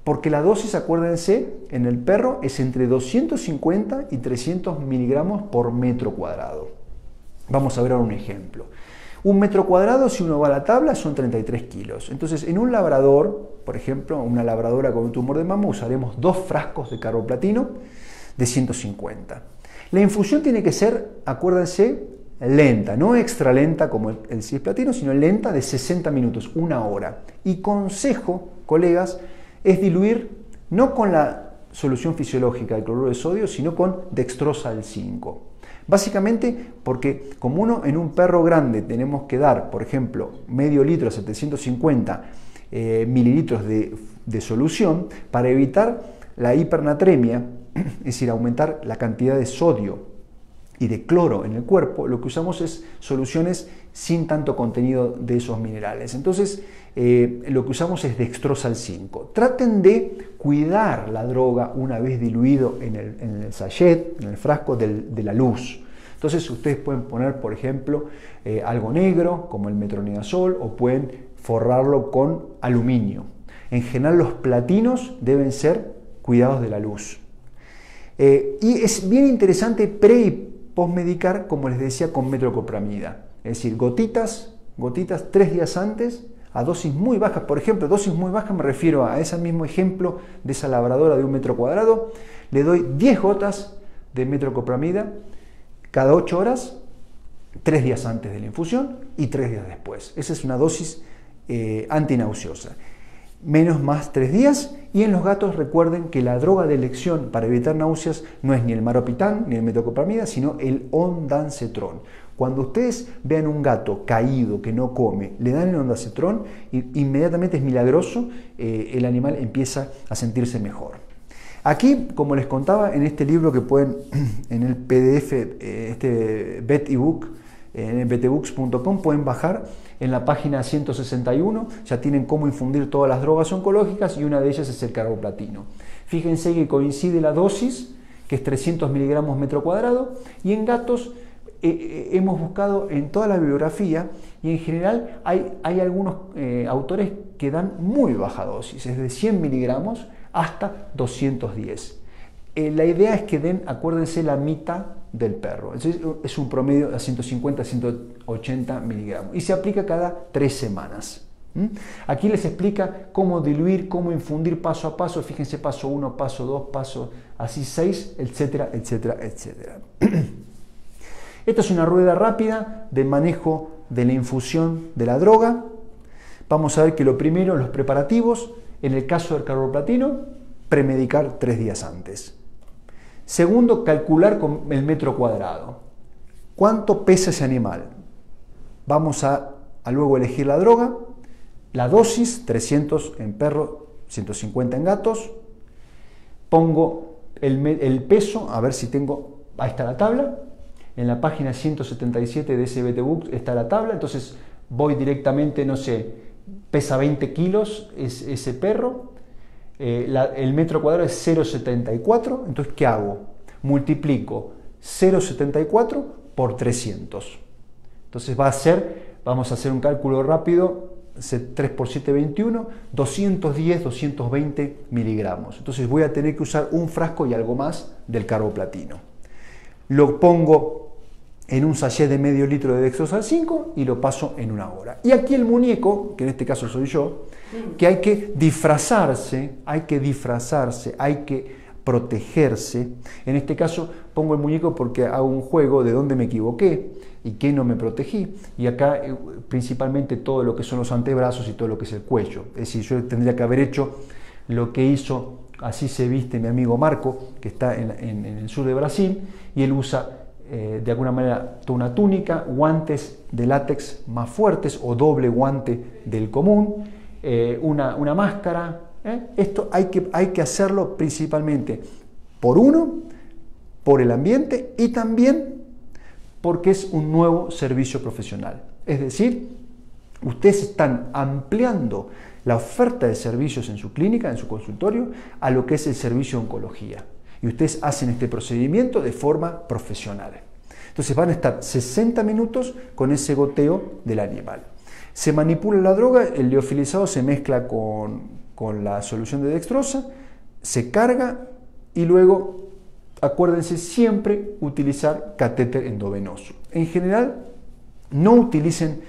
porque la dosis, acuérdense, en el perro es entre 250 y 300 miligramos por metro cuadrado. Vamos a ver ahora un ejemplo. Un metro cuadrado, si uno va a la tabla, son 33 kilos. Entonces, en un labrador, por ejemplo, una labradora con un tumor de mama, usaremos 2 frascos de carboplatino de 150. La infusión tiene que ser, acuérdense, lenta, no extra lenta como el cisplatino, sino lenta de 60 minutos, 1 hora. Y consejo, colegas, es diluir no con la solución fisiológica del cloruro de sodio, sino con dextrosal 5. Básicamente porque como en un perro grande tenemos que dar, por ejemplo, medio litro a 750 mililitros de solución para evitar la hipernatremia, es decir, aumentar la cantidad de sodio y de cloro en el cuerpo, lo que usamos es soluciones sin tanto contenido de esos minerales. Entonces, lo que usamos es dextrosal 5. Traten de cuidar la droga una vez diluido en el sachet, en el frasco de la luz. Entonces, ustedes pueden poner, por ejemplo, algo negro, como el metronidazol, o pueden forrarlo con aluminio. En general, los platinos deben ser cuidados de la luz. Y es bien interesante pre y postmedicar, como les decía, con metoclopramida. Es decir, gotitas 3 días antes, a dosis muy bajas. Por ejemplo, dosis muy bajas me refiero a ese mismo ejemplo de esa labradora de 1 metro cuadrado. Le doy 10 gotas de metoclopramida cada 8 horas, 3 días antes de la infusión y 3 días después. Esa es una dosis antinauseosa. Menos más 3 días. Y en los gatos recuerden que la droga de elección para evitar náuseas no es ni el maropitán ni el metoclopramida, sino el ondansetrón. Cuando ustedes vean un gato caído que no come, le dan el ondansetrón y inmediatamente es milagroso, el animal empieza a sentirse mejor. Aquí, como les contaba, en este libro que pueden, en el PDF, este vet ebook, en vetebooks.com pueden bajar en la página 161, ya tienen cómo infundir todas las drogas oncológicas y una de ellas es el carboplatino. Fíjense que coincide la dosis, que es 300 miligramos metro cuadrado, y en gatos hemos buscado en toda la bibliografía y en general hay algunos autores que dan muy baja dosis, es de 100 miligramos hasta 210. La idea es que den, acuérdense, la mitad del perro. Es un promedio de 150 a 180 miligramos y se aplica cada 3 semanas. Aquí les explica cómo diluir, cómo infundir paso a paso. Fíjense, paso 1, paso 2, paso así 6, etcétera, etcétera, etcétera. Esta es una rueda rápida de manejo de la infusión de la droga. Vamos a ver que lo primero, los preparativos. En el caso del carboplatino, premedicar 3 días antes. Segundo, calcular con el metro cuadrado. ¿Cuánto pesa ese animal? Vamos a luego elegir la droga. La dosis, 300 en perro, 150 en gatos. Pongo el peso, a ver si tengo, ahí está la tabla. En la página 177 de SBT Books está la tabla, entonces voy directamente, no sé, pesa 20 kilos ese perro, el metro cuadrado es 0,74, entonces ¿qué hago? Multiplico 0,74 por 300. Entonces vamos a hacer un cálculo rápido, 3 por 7, 21, 210, 220 miligramos. Entonces voy a tener que usar un frasco y algo más del carboplatino. Lo pongo en un sachet de medio litro de dextrosal 5 y lo paso en 1 hora. Y aquí el muñeco, que en este caso soy yo, que hay que disfrazarse, hay que protegerse. En este caso pongo el muñeco porque hago un juego de dónde me equivoqué y qué no me protegí. Y acá principalmente todo lo que son los antebrazos y todo lo que es el cuello. Es decir, yo tendría que haber hecho lo que hizo, así se viste mi amigo Marco, que está en el sur de Brasil, y él usa de alguna manera una túnica, guantes de látex más fuertes o doble guante del común, una máscara. Esto hay que hacerlo principalmente por el ambiente y también porque es un nuevo servicio profesional. Es decir, ustedes están ampliando la oferta de servicios en su clínica, en su consultorio, a lo que es el servicio de oncología. Y ustedes hacen este procedimiento de forma profesional. Entonces van a estar 60 minutos con ese goteo del animal. Se manipula la droga, el liofilizado se mezcla con la solución de dextrosa, se carga y luego, acuérdense siempre utilizar catéter endovenoso. En general, no utilicen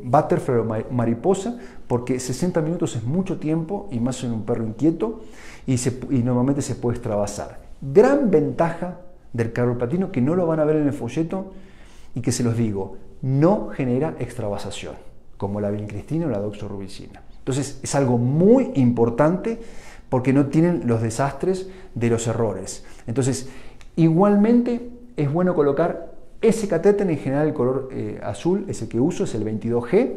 butterfly o mariposa porque 60 minutos es mucho tiempo y más en un perro inquieto y normalmente se puede extravasar. Gran ventaja del carboplatino que no lo van a ver en el folleto y que se los digo, no genera extravasación como la vincristina o la doxorubicina. Entonces es algo muy importante porque no tienen los desastres de los errores. Entonces igualmente es bueno colocar ese catéter, en general el color azul, ese que uso es el 22G,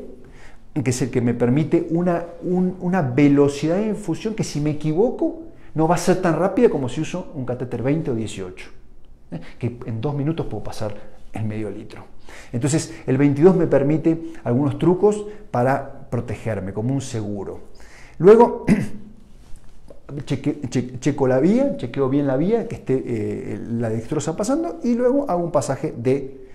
que es el que me permite una velocidad de infusión que si me equivoco no va a ser tan rápida como si uso un catéter 20 o 18, que en 2 minutos puedo pasar el medio litro. Entonces el 22 me permite algunos trucos para protegerme como un seguro. Luego chequeo bien la vía, que esté la dextrosa pasando y luego hago un pasaje de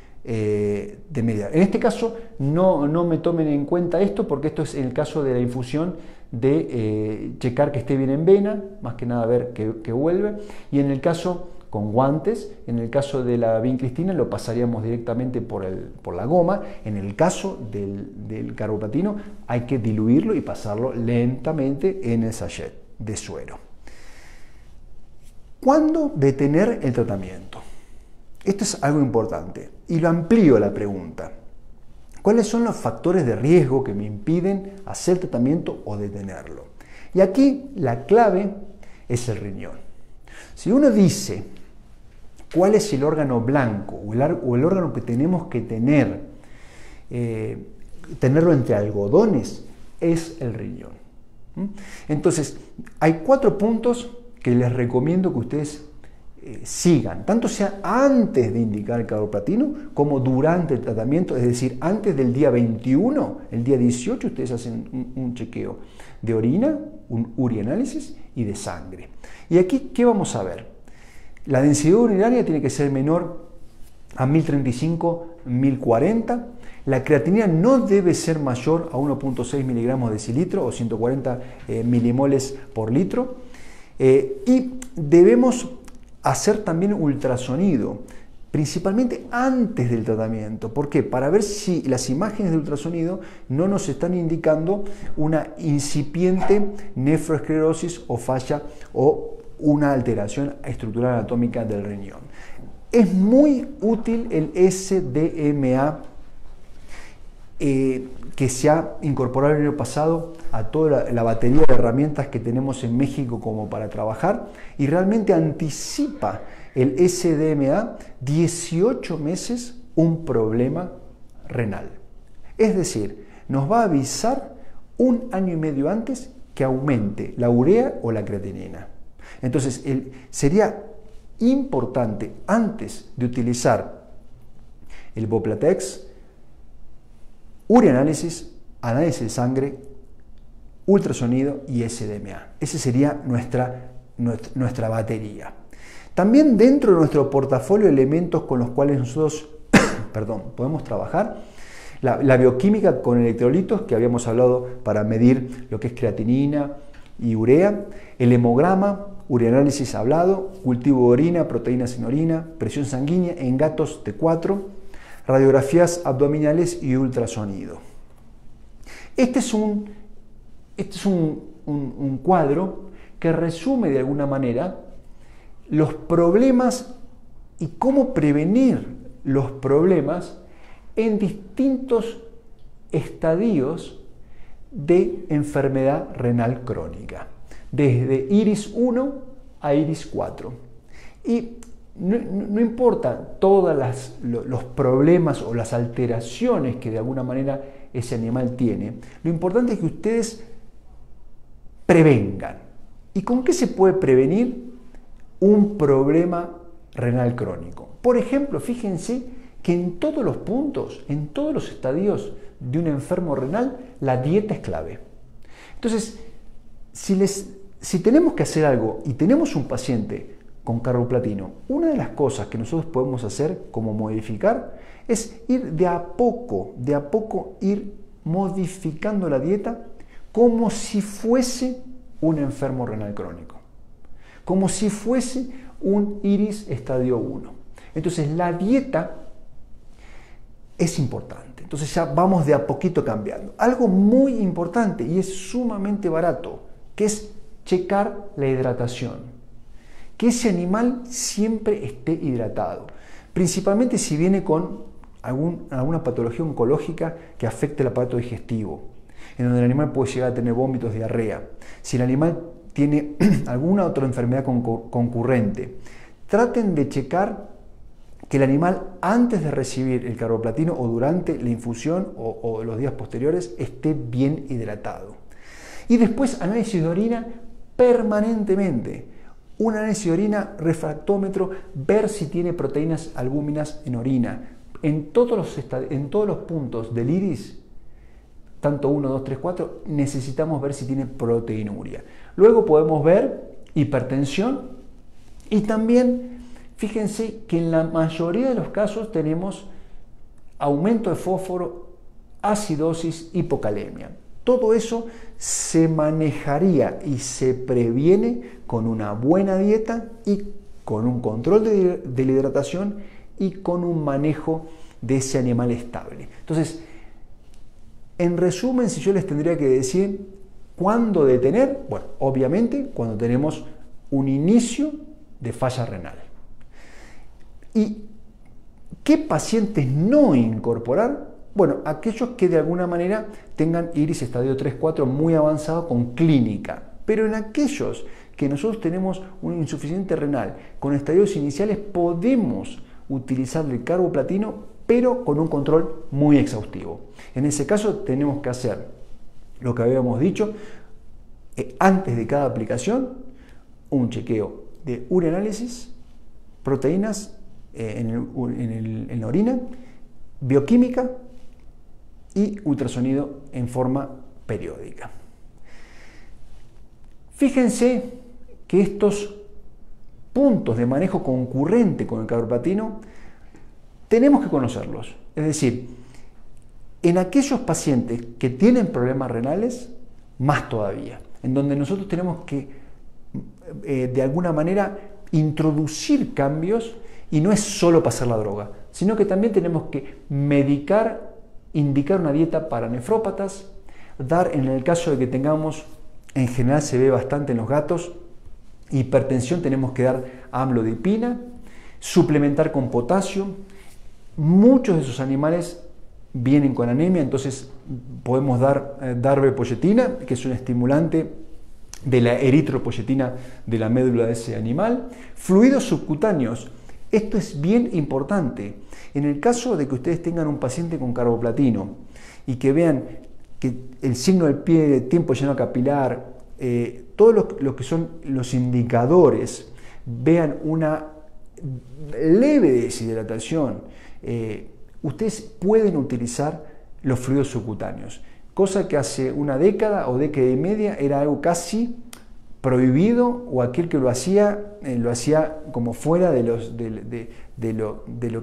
media. En este caso no me tomen en cuenta esto porque esto es en el caso de la infusión de checar que esté bien en vena, más que nada ver que vuelve, y en el caso con guantes, en el caso de la vincristina lo pasaríamos directamente por la goma. En el caso del carboplatino hay que diluirlo y pasarlo lentamente en el sachet de suero. ¿Cuándo detener el tratamiento? Esto es algo importante y lo amplío la pregunta. ¿Cuáles son los factores de riesgo que me impiden hacer tratamiento o detenerlo? Y aquí la clave es el riñón. Si uno dice cuál es el órgano blanco o el órgano que tenemos que tenerlo entre algodones, es el riñón. Entonces, hay 4 puntos que les recomiendo que ustedes sigan, tanto sea antes de indicar el carboplatino como durante el tratamiento, es decir, antes del día 21, el día 18 ustedes hacen un chequeo de orina, un urianálisis y de sangre. Y aquí, ¿qué vamos a ver? La densidad urinaria tiene que ser menor a 1035, 1040. La creatinina no debe ser mayor a 1.6 miligramos de decilitro o 140 milimoles por litro. Y debemos hacer también ultrasonido, principalmente antes del tratamiento. ¿Por qué? Para ver si las imágenes de ultrasonido no nos están indicando una incipiente nefroesclerosis o falla o una alteración estructural anatómica del riñón. Es muy útil el SDMA que se ha incorporado el año pasado a toda la batería de herramientas que tenemos en México como para trabajar, y realmente anticipa el SDMA 18 meses un problema renal. Es decir, nos va a avisar 1 año y medio antes que aumente la urea o la creatinina. Entonces, sería importante, antes de utilizar el Voplatex, ureanálisis, análisis de sangre, ultrasonido y SDMA. Esa sería nuestra batería. También dentro de nuestro portafolio de elementos con los cuales nosotros podemos trabajar, la bioquímica con electrolitos, que habíamos hablado para medir lo que es creatinina y urea, el hemograma, ureanálisis hablado, cultivo de orina, proteínas en orina, presión sanguínea en gatos T4, radiografías abdominales y ultrasonido. Este es un cuadro que resume de alguna manera los problemas y cómo prevenir los problemas en distintos estadios de enfermedad renal crónica, desde IRIS 1 a IRIS 4. Y no importa todos los problemas o las alteraciones que de alguna manera ese animal tiene, lo importante es que ustedes prevengan. ¿Y con qué se puede prevenir un problema renal crónico? Por ejemplo, fíjense que en todos los puntos, en todos los estadios de un enfermo renal, la dieta es clave. Entonces, si tenemos que hacer algo y tenemos un paciente con carboplatino, una de las cosas que nosotros podemos hacer como modificar es ir de a poco ir modificando la dieta como si fuese un enfermo renal crónico, como si fuese un IRIS estadio 1. Entonces la dieta es importante, entonces ya vamos de a poquito cambiando. Algo muy importante y es sumamente barato, que es checar la hidratación. Que ese animal siempre esté hidratado, principalmente si viene con alguna patología oncológica que afecte el aparato digestivo, en donde el animal puede llegar a tener vómitos, diarrea. Si el animal tiene alguna otra enfermedad concurrente, traten de checar que el animal antes de recibir el carboplatino o durante la infusión o los días posteriores esté bien hidratado. Y después análisis de orina permanentemente. Un análisis de orina, refractómetro, ver si tiene proteínas albúminas en orina. En todos los puntos del iris, tanto 1, 2, 3, 4, necesitamos ver si tiene proteinuria. Luego podemos ver hipertensión y también, fíjense que en la mayoría de los casos tenemos aumento de fósforo, acidosis, hipocalemia. Todo eso se manejaría y se previene con una buena dieta y con un control de la hidratación y con un manejo de ese animal estable. Entonces, en resumen, si yo les tendría que decir cuándo detener, bueno, obviamente cuando tenemos un inicio de falla renal. ¿Y qué pacientes no incorporar? Bueno, aquellos que de alguna manera tengan IRIS estadio 3-4 muy avanzado con clínica, pero en aquellos que nosotros tenemos un insuficiente renal con estadios iniciales podemos utilizar el carboplatino, pero con un control muy exhaustivo. En ese caso tenemos que hacer lo que habíamos dicho, antes de cada aplicación, un chequeo de ureanálisis, proteínas en la orina, bioquímica y ultrasonido en forma periódica. Fíjense que estos puntos de manejo concurrente con el carboplatino tenemos que conocerlos. Es decir, en aquellos pacientes que tienen problemas renales, más todavía, en donde nosotros tenemos que, de alguna manera, introducir cambios, y no es solo pasar la droga, sino que también tenemos que medicar, indicar una dieta para nefrópatas, dar, en el caso de que tengamos, en general se ve bastante en los gatos, hipertensión, tenemos que dar amlodipina, suplementar con potasio. Muchos de esos animales vienen con anemia, entonces podemos dar darbepoyetina, que es un estimulante de la eritropoyetina de la médula de ese animal. Fluidos subcutáneos. Esto es bien importante. En el caso de que ustedes tengan un paciente con carboplatino y que vean que el signo del pie de tiempo lleno capilar, todos lo que son los indicadores, vean una leve deshidratación, ustedes pueden utilizar los fluidos subcutáneos, cosa que hace una década o década y media era algo casi prohibido, o aquel que lo hacía como fuera de lo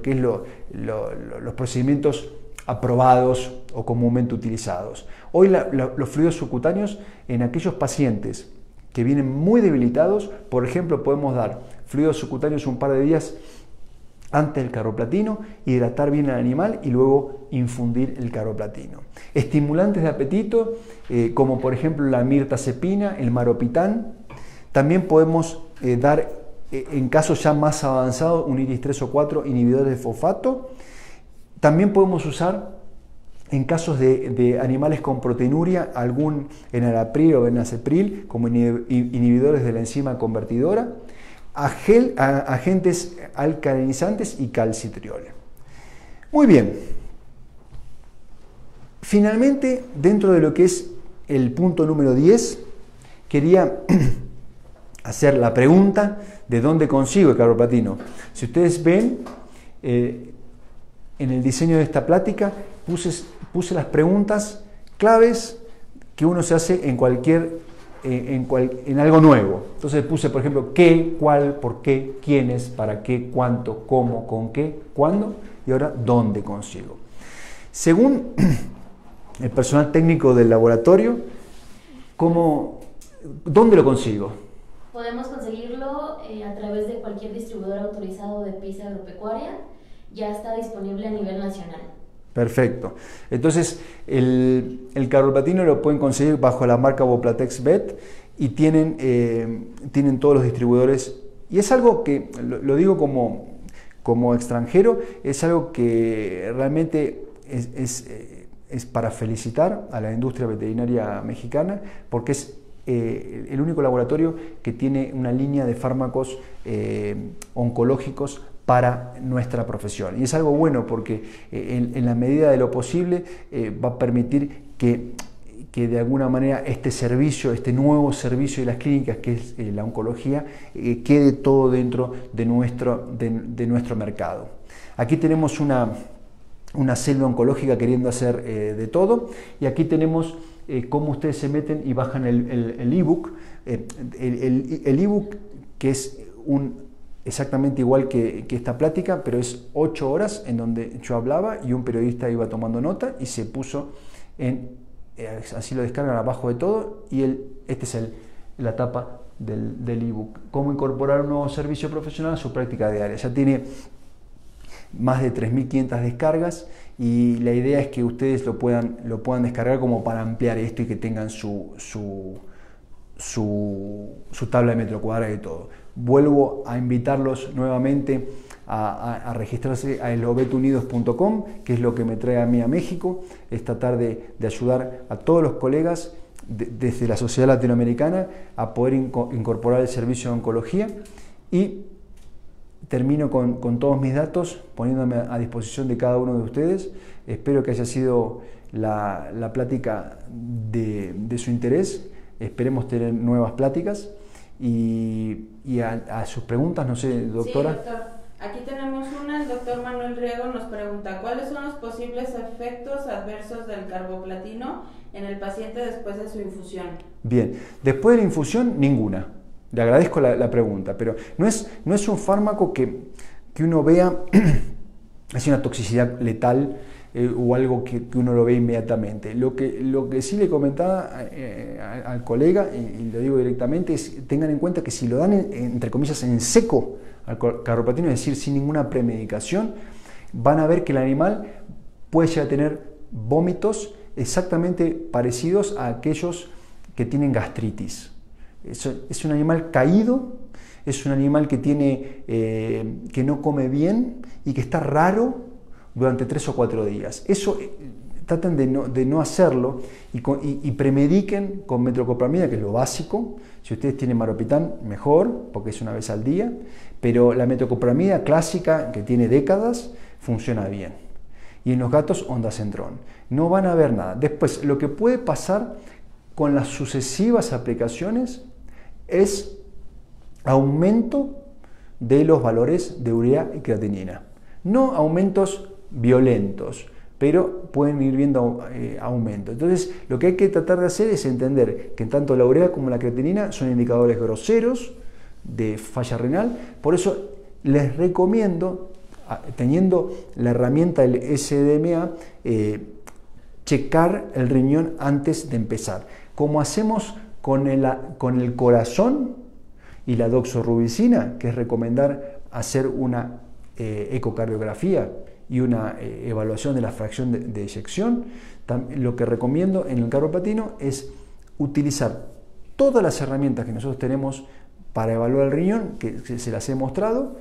que es los procedimientos aprobados o comúnmente utilizados. Hoy los fluidos subcutáneos en aquellos pacientes que vienen muy debilitados, por ejemplo, podemos dar fluidos subcutáneos un par de días antes del carboplatino, hidratar bien al animal y luego infundir el carboplatino. Estimulantes de apetito, como por ejemplo la mirtazepina, el maropitán. También podemos dar, en casos ya más avanzados, un IRIS 3 o 4 inhibidores de fosfato. También podemos usar, en casos de animales con proteinuria, algún enalapril o benacepril como inhibidores de la enzima convertidora, agentes alcalinizantes y calcitriol. Muy bien. Finalmente, dentro de lo que es el punto número 10, quería hacer la pregunta de dónde consigo el carboplatino. Si ustedes ven, en el diseño de esta plática puse las preguntas claves que uno se hace en algo nuevo. Entonces puse, por ejemplo, qué, cuál, por qué, quiénes, para qué, cuánto, cómo, con qué, cuándo, y ahora dónde consigo. Según el personal técnico del laboratorio, ¿dónde lo consigo? Podemos conseguirlo a través de cualquier distribuidor autorizado de pizza agropecuaria. Ya está disponible a nivel nacional. Perfecto. Entonces, el carboplatino lo pueden conseguir bajo la marca Voplatex Vet y tienen todos los distribuidores. Y es algo que, lo digo como extranjero, es algo que realmente es para felicitar a la industria veterinaria mexicana, porque es el único laboratorio que tiene una línea de fármacos oncológicos para nuestra profesión. Y es algo bueno porque en la medida de lo posible va a permitir que de alguna manera este nuevo servicio de las clínicas, que es la oncología, quede todo dentro de nuestro mercado. Aquí tenemos una selva oncológica queriendo hacer de todo, y aquí tenemos cómo ustedes se meten y bajan el ebook. El ebook, que es exactamente igual que esta plática, pero es 8 horas en donde yo hablaba y un periodista iba tomando nota y se puso así lo descargan abajo de todo, y esta es la tapa del ebook. Cómo incorporar un nuevo servicio profesional a su práctica diaria. Ya tiene más de 3.500 descargas, y la idea es que ustedes lo puedan descargar como para ampliar esto y que tengan su tabla de metro cuadrado y todo. Vuelvo a invitarlos nuevamente a registrarse a elobetunidos.com, que es lo que me trae a mí a México, es tratar de ayudar a todos los colegas desde la sociedad latinoamericana a poder incorporar el servicio de oncología. Y termino con todos mis datos, poniéndome a disposición de cada uno de ustedes. Espero que haya sido la plática de su interés. Esperemos tener nuevas pláticas. Y a sus preguntas, no sé, doctora. Sí, doctor. Aquí tenemos una. El doctor Manuel Riego nos pregunta: ¿cuáles son los posibles efectos adversos del carboplatino en el paciente después de su infusión? Bien, después de la infusión, ninguna. Le agradezco la pregunta, pero no es un fármaco que uno vea es una toxicidad letal o algo que uno lo ve inmediatamente. Lo que sí le comentaba al colega, y lo digo directamente, es tengan en cuenta que si lo dan, entre comillas, en seco al carboplatino, es decir, sin ninguna premedicación, van a ver que el animal puede llegar a tener vómitos exactamente parecidos a aquellos que tienen gastritis. Es un animal caído, es un animal que que no come bien y que está raro durante 3 o 4 días. Eso traten de no hacerlo y premediquen con metoclopramida, que es lo básico. Si ustedes tienen maropitán, mejor, porque es una vez al día, pero la metoclopramida clásica, que tiene décadas, funciona bien. Y en los gatos, ondansetron. No van a ver nada. Después, lo que puede pasar con las sucesivas aplicaciones es aumento de los valores de urea y creatinina. No aumentos violentos, pero pueden ir viendo aumento. Entonces, lo que hay que tratar de hacer es entender que tanto la urea como la creatinina son indicadores groseros de falla renal. Por eso les recomiendo, teniendo la herramienta del SDMA, checar el riñón antes de empezar. Como hacemos con el corazón y la doxorubicina, que es recomendar hacer una ecocardiografía y una evaluación de la fracción de eyección. Lo que recomiendo en el carboplatino es utilizar todas las herramientas que nosotros tenemos para evaluar el riñón, que se las he mostrado,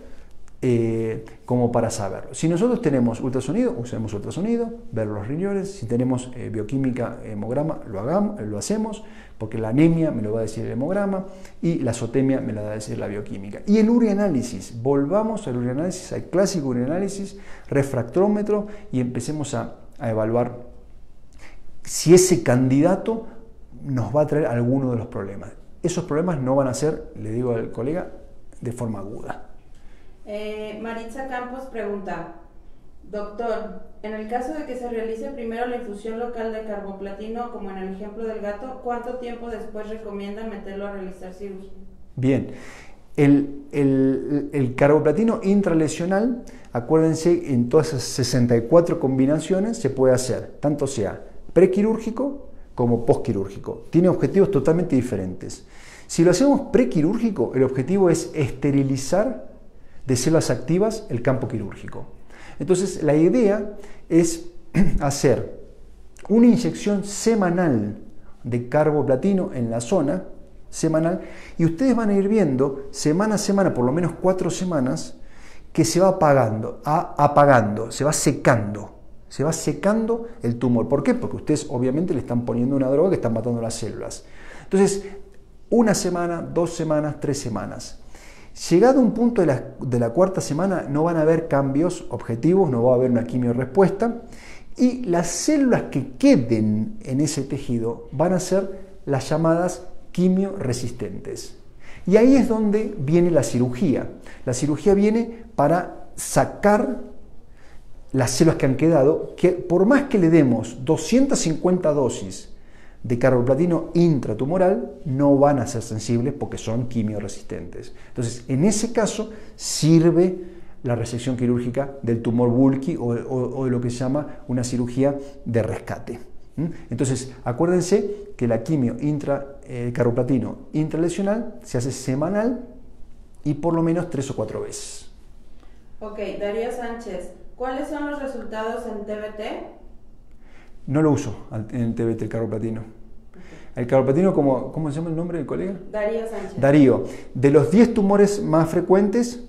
como para saberlo. Si nosotros tenemos ultrasonido, usemos ultrasonido, ver los riñones. Si tenemos bioquímica, hemograma, lo hacemos, porque la anemia me lo va a decir el hemograma y la azotemia me lo va a decir la bioquímica. Y el ureanálisis, volvamos al ureanálisis, al clásico ureanálisis, refractómetro, y empecemos a evaluar si ese candidato nos va a traer alguno de los problemas. Esos problemas no van a ser, le digo al colega, de forma aguda. Maritza Campos pregunta: doctor, en el caso de que se realice primero la infusión local de carboplatino, como en el ejemplo del gato, ¿cuánto tiempo después recomienda meterlo a realizar cirugía? Bien, el carboplatino intralesional, acuérdense, en todas esas 64 combinaciones se puede hacer, tanto sea prequirúrgico como postquirúrgico. Tiene objetivos totalmente diferentes. Si lo hacemos prequirúrgico, el objetivo es esterilizar de células activas el campo quirúrgico. Entonces, la idea es hacer una inyección semanal de carboplatino en la zona, semanal, y ustedes van a ir viendo semana a semana, por lo menos 4 semanas, que se va apagando, se va secando el tumor. ¿Por qué? Porque ustedes obviamente le están poniendo una droga que está matando las células. Entonces, 1 semana, 2 semanas, 3 semanas. Llegado a un punto de la 4ª semana, no van a haber cambios objetivos, no va a haber una quimiorrespuesta, y las células que queden en ese tejido van a ser las llamadas quimioresistentes. Y ahí es donde viene la cirugía. La cirugía viene para sacar las células que han quedado, que por más que le demos 250 dosis de carboplatino intratumoral, no van a ser sensibles porque son quimioresistentes. Entonces, en ese caso, sirve la resección quirúrgica del tumor bulky o de lo que se llama una cirugía de rescate. Entonces, acuérdense que la quimio carboplatino intralesional se hace semanal y por lo menos 3 o 4 veces. Ok, Darío Sánchez, ¿cuáles son los resultados en TBT? No lo uso en el TBT, el carboplatino. El carboplatino, ¿cómo se llama el nombre del colega? Darío Sánchez. Darío. De los 10 tumores más frecuentes,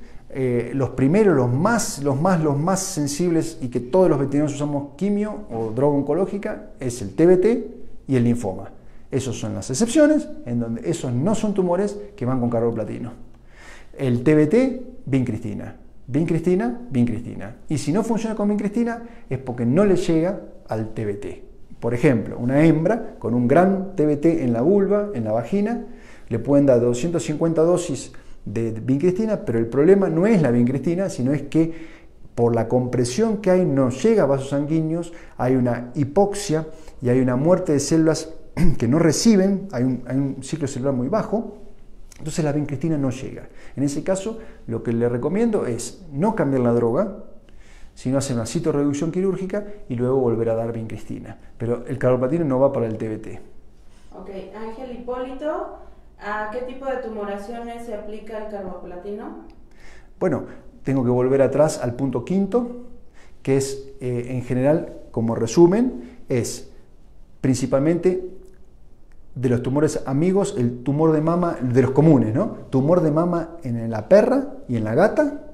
los primeros, los más sensibles y que todos los veterinarios usamos quimio o droga oncológica, es el TBT y el linfoma. Esos son las excepciones, en donde esos no son tumores que van con carboplatino. El TBT, vincristina. Vincristina, vincristina. Y si no funciona con vincristina, es porque no le llega al TBT. Por ejemplo, una hembra con un gran TBT en la vulva, en la vagina, le pueden dar 250 dosis de vincristina, pero el problema no es la vincristina, sino es que por la compresión que hay no llega a vasos sanguíneos, hay una hipoxia y hay una muerte de células que no reciben, hay un ciclo celular muy bajo, entonces la vincristina no llega. En ese caso, lo que le recomiendo es no cambiar la droga, sino hacer una citorreducción quirúrgica y luego volver a dar vincristina. Pero el carboplatino no va para el TBT. Ok, Ángel Hipólito, ¿a qué tipo de tumoraciones se aplica el carboplatino? Bueno, tengo que volver atrás al punto quinto, que es, en general, como resumen, es principalmente de los tumores amigos, el tumor de mama, de los comunes, ¿no? Tumor de mama en la perra y en la gata,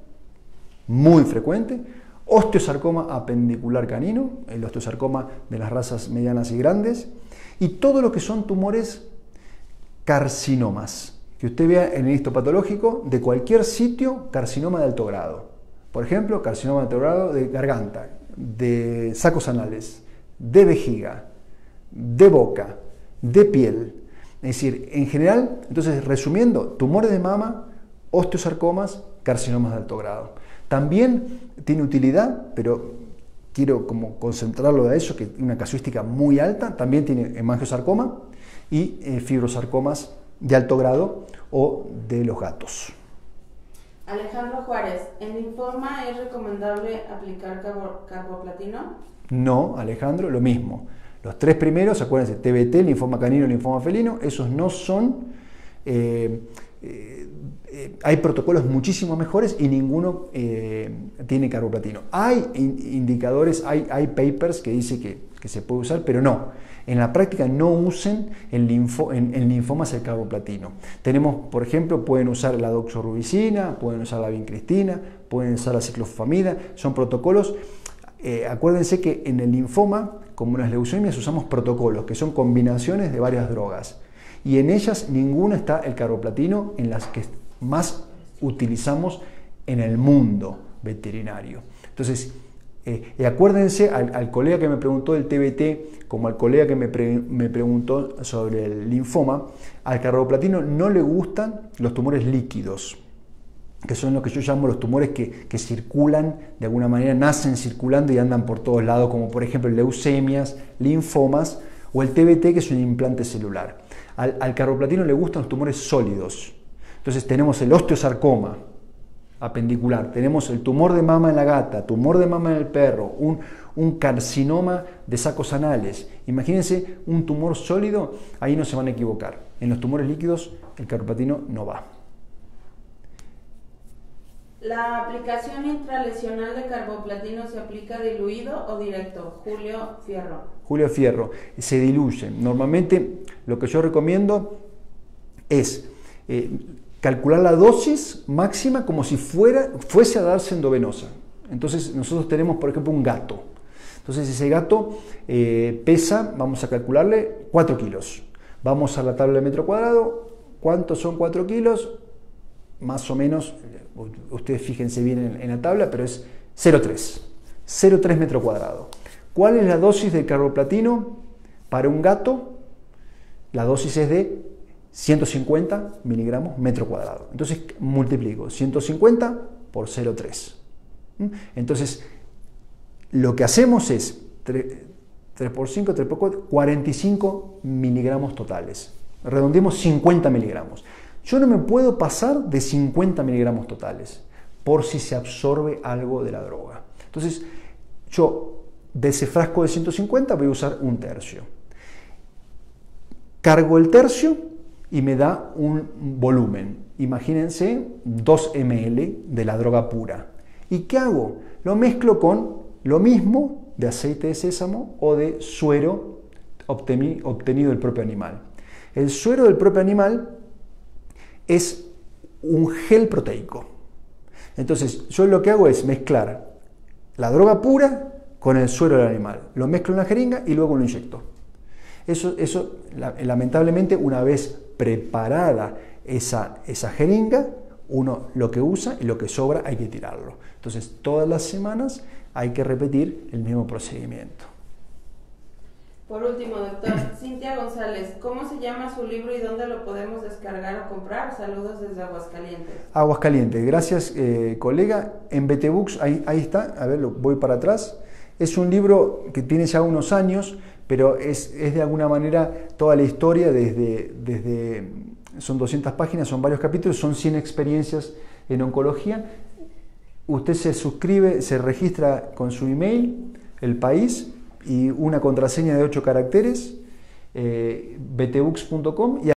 muy frecuente. Osteosarcoma apendicular canino, el osteosarcoma de las razas medianas y grandes, y todo lo que son tumores carcinomas, que usted vea en el histopatológico de cualquier sitio, carcinoma de alto grado. Por ejemplo, carcinoma de alto grado de garganta, de sacos anales, de vejiga, de boca, de piel. Es decir, en general, entonces resumiendo, tumores de mama, osteosarcomas, carcinomas de alto grado. También tiene utilidad, pero quiero como concentrarlo de eso, que tiene una casuística muy alta. También tiene hemangiosarcoma y fibrosarcomas de alto grado o de los gatos. Alejandro Juárez, ¿en linfoma es recomendable aplicar carboplatino? No, Alejandro, lo mismo. Los tres primeros, acuérdense, TBT, linfoma canino, linfoma felino, esos no son... hay protocolos muchísimo mejores y ninguno tiene carboplatino. Hay indicadores, hay papers que dicen que se puede usar, pero no. En la práctica no usen en linfomas el carboplatino. Tenemos, por ejemplo, pueden usar la doxorubicina, pueden usar la vincristina, pueden usar la ciclofosfamida. Son protocolos. Acuérdense que en el linfoma, como en las leucemias, usamos protocolos, que son combinaciones de varias drogas. Y en ellas ninguna está el carboplatino, en las que más utilizamos en el mundo veterinario. Entonces, acuérdense al colega que me preguntó del TBT, como al colega que me preguntó sobre el linfoma, al carboplatino no le gustan los tumores líquidos, que son lo que yo llamo los tumores que circulan, de alguna manera nacen circulando y andan por todos lados, como por ejemplo leucemias, linfomas o el TBT, que es un implante celular. Al carboplatino le gustan los tumores sólidos. Entonces tenemos el osteosarcoma apendicular, tenemos el tumor de mama en la gata, tumor de mama en el perro, un carcinoma de sacos anales. Imagínense un tumor sólido, ahí no se van a equivocar. En los tumores líquidos el carboplatino no va. ¿La aplicación intralesional de carboplatino se aplica diluido o directo? Julio Fierro. Julio Fierro, se diluye. Normalmente lo que yo recomiendo es calcular la dosis máxima como si fuese a darse endovenosa. Entonces nosotros tenemos, por ejemplo, un gato. Entonces ese gato pesa, vamos a calcularle 4 kilos. Vamos a la tabla de metro cuadrado. ¿Cuántos son 4 kilos? Más o menos, ustedes fíjense bien en la tabla, pero es 0,3 metro cuadrado. ¿Cuál es la dosis de carboplatino para un gato? La dosis es de 150 miligramos metro cuadrado. Entonces multiplico 150 por 0,3. Entonces lo que hacemos es 3 por 5, 3 por 4, 45 miligramos totales. Redondeemos 50 miligramos. Yo no me puedo pasar de 50 miligramos totales por si se absorbe algo de la droga. Entonces, yo de ese frasco de 150 voy a usar 1/3. Cargo el tercio y me da un volumen. Imagínense 2 ml de la droga pura. ¿Y qué hago? Lo mezclo con lo mismo de aceite de sésamo o de suero obtenido del propio animal. El suero del propio animal es un gel proteico. Entonces yo lo que hago es mezclar la droga pura con el suero del animal. Lo mezclo en la jeringa y luego lo inyecto. Eso lamentablemente, una vez preparada esa jeringa, uno lo que usa y lo que sobra hay que tirarlo. Entonces todas las semanas hay que repetir el mismo procedimiento. Por último, doctor, Cintia González, ¿cómo se llama su libro y dónde lo podemos descargar o comprar? Saludos desde Aguascalientes. Aguascalientes, gracias colega. En BT Books, ahí está, a ver, voy para atrás. Es un libro que tiene ya unos años, pero es de alguna manera toda la historia son 200 páginas, son varios capítulos, son 100 experiencias en oncología. usted se suscribe, se registra con su email, el país y una contraseña de 8 caracteres, btbooks.com, y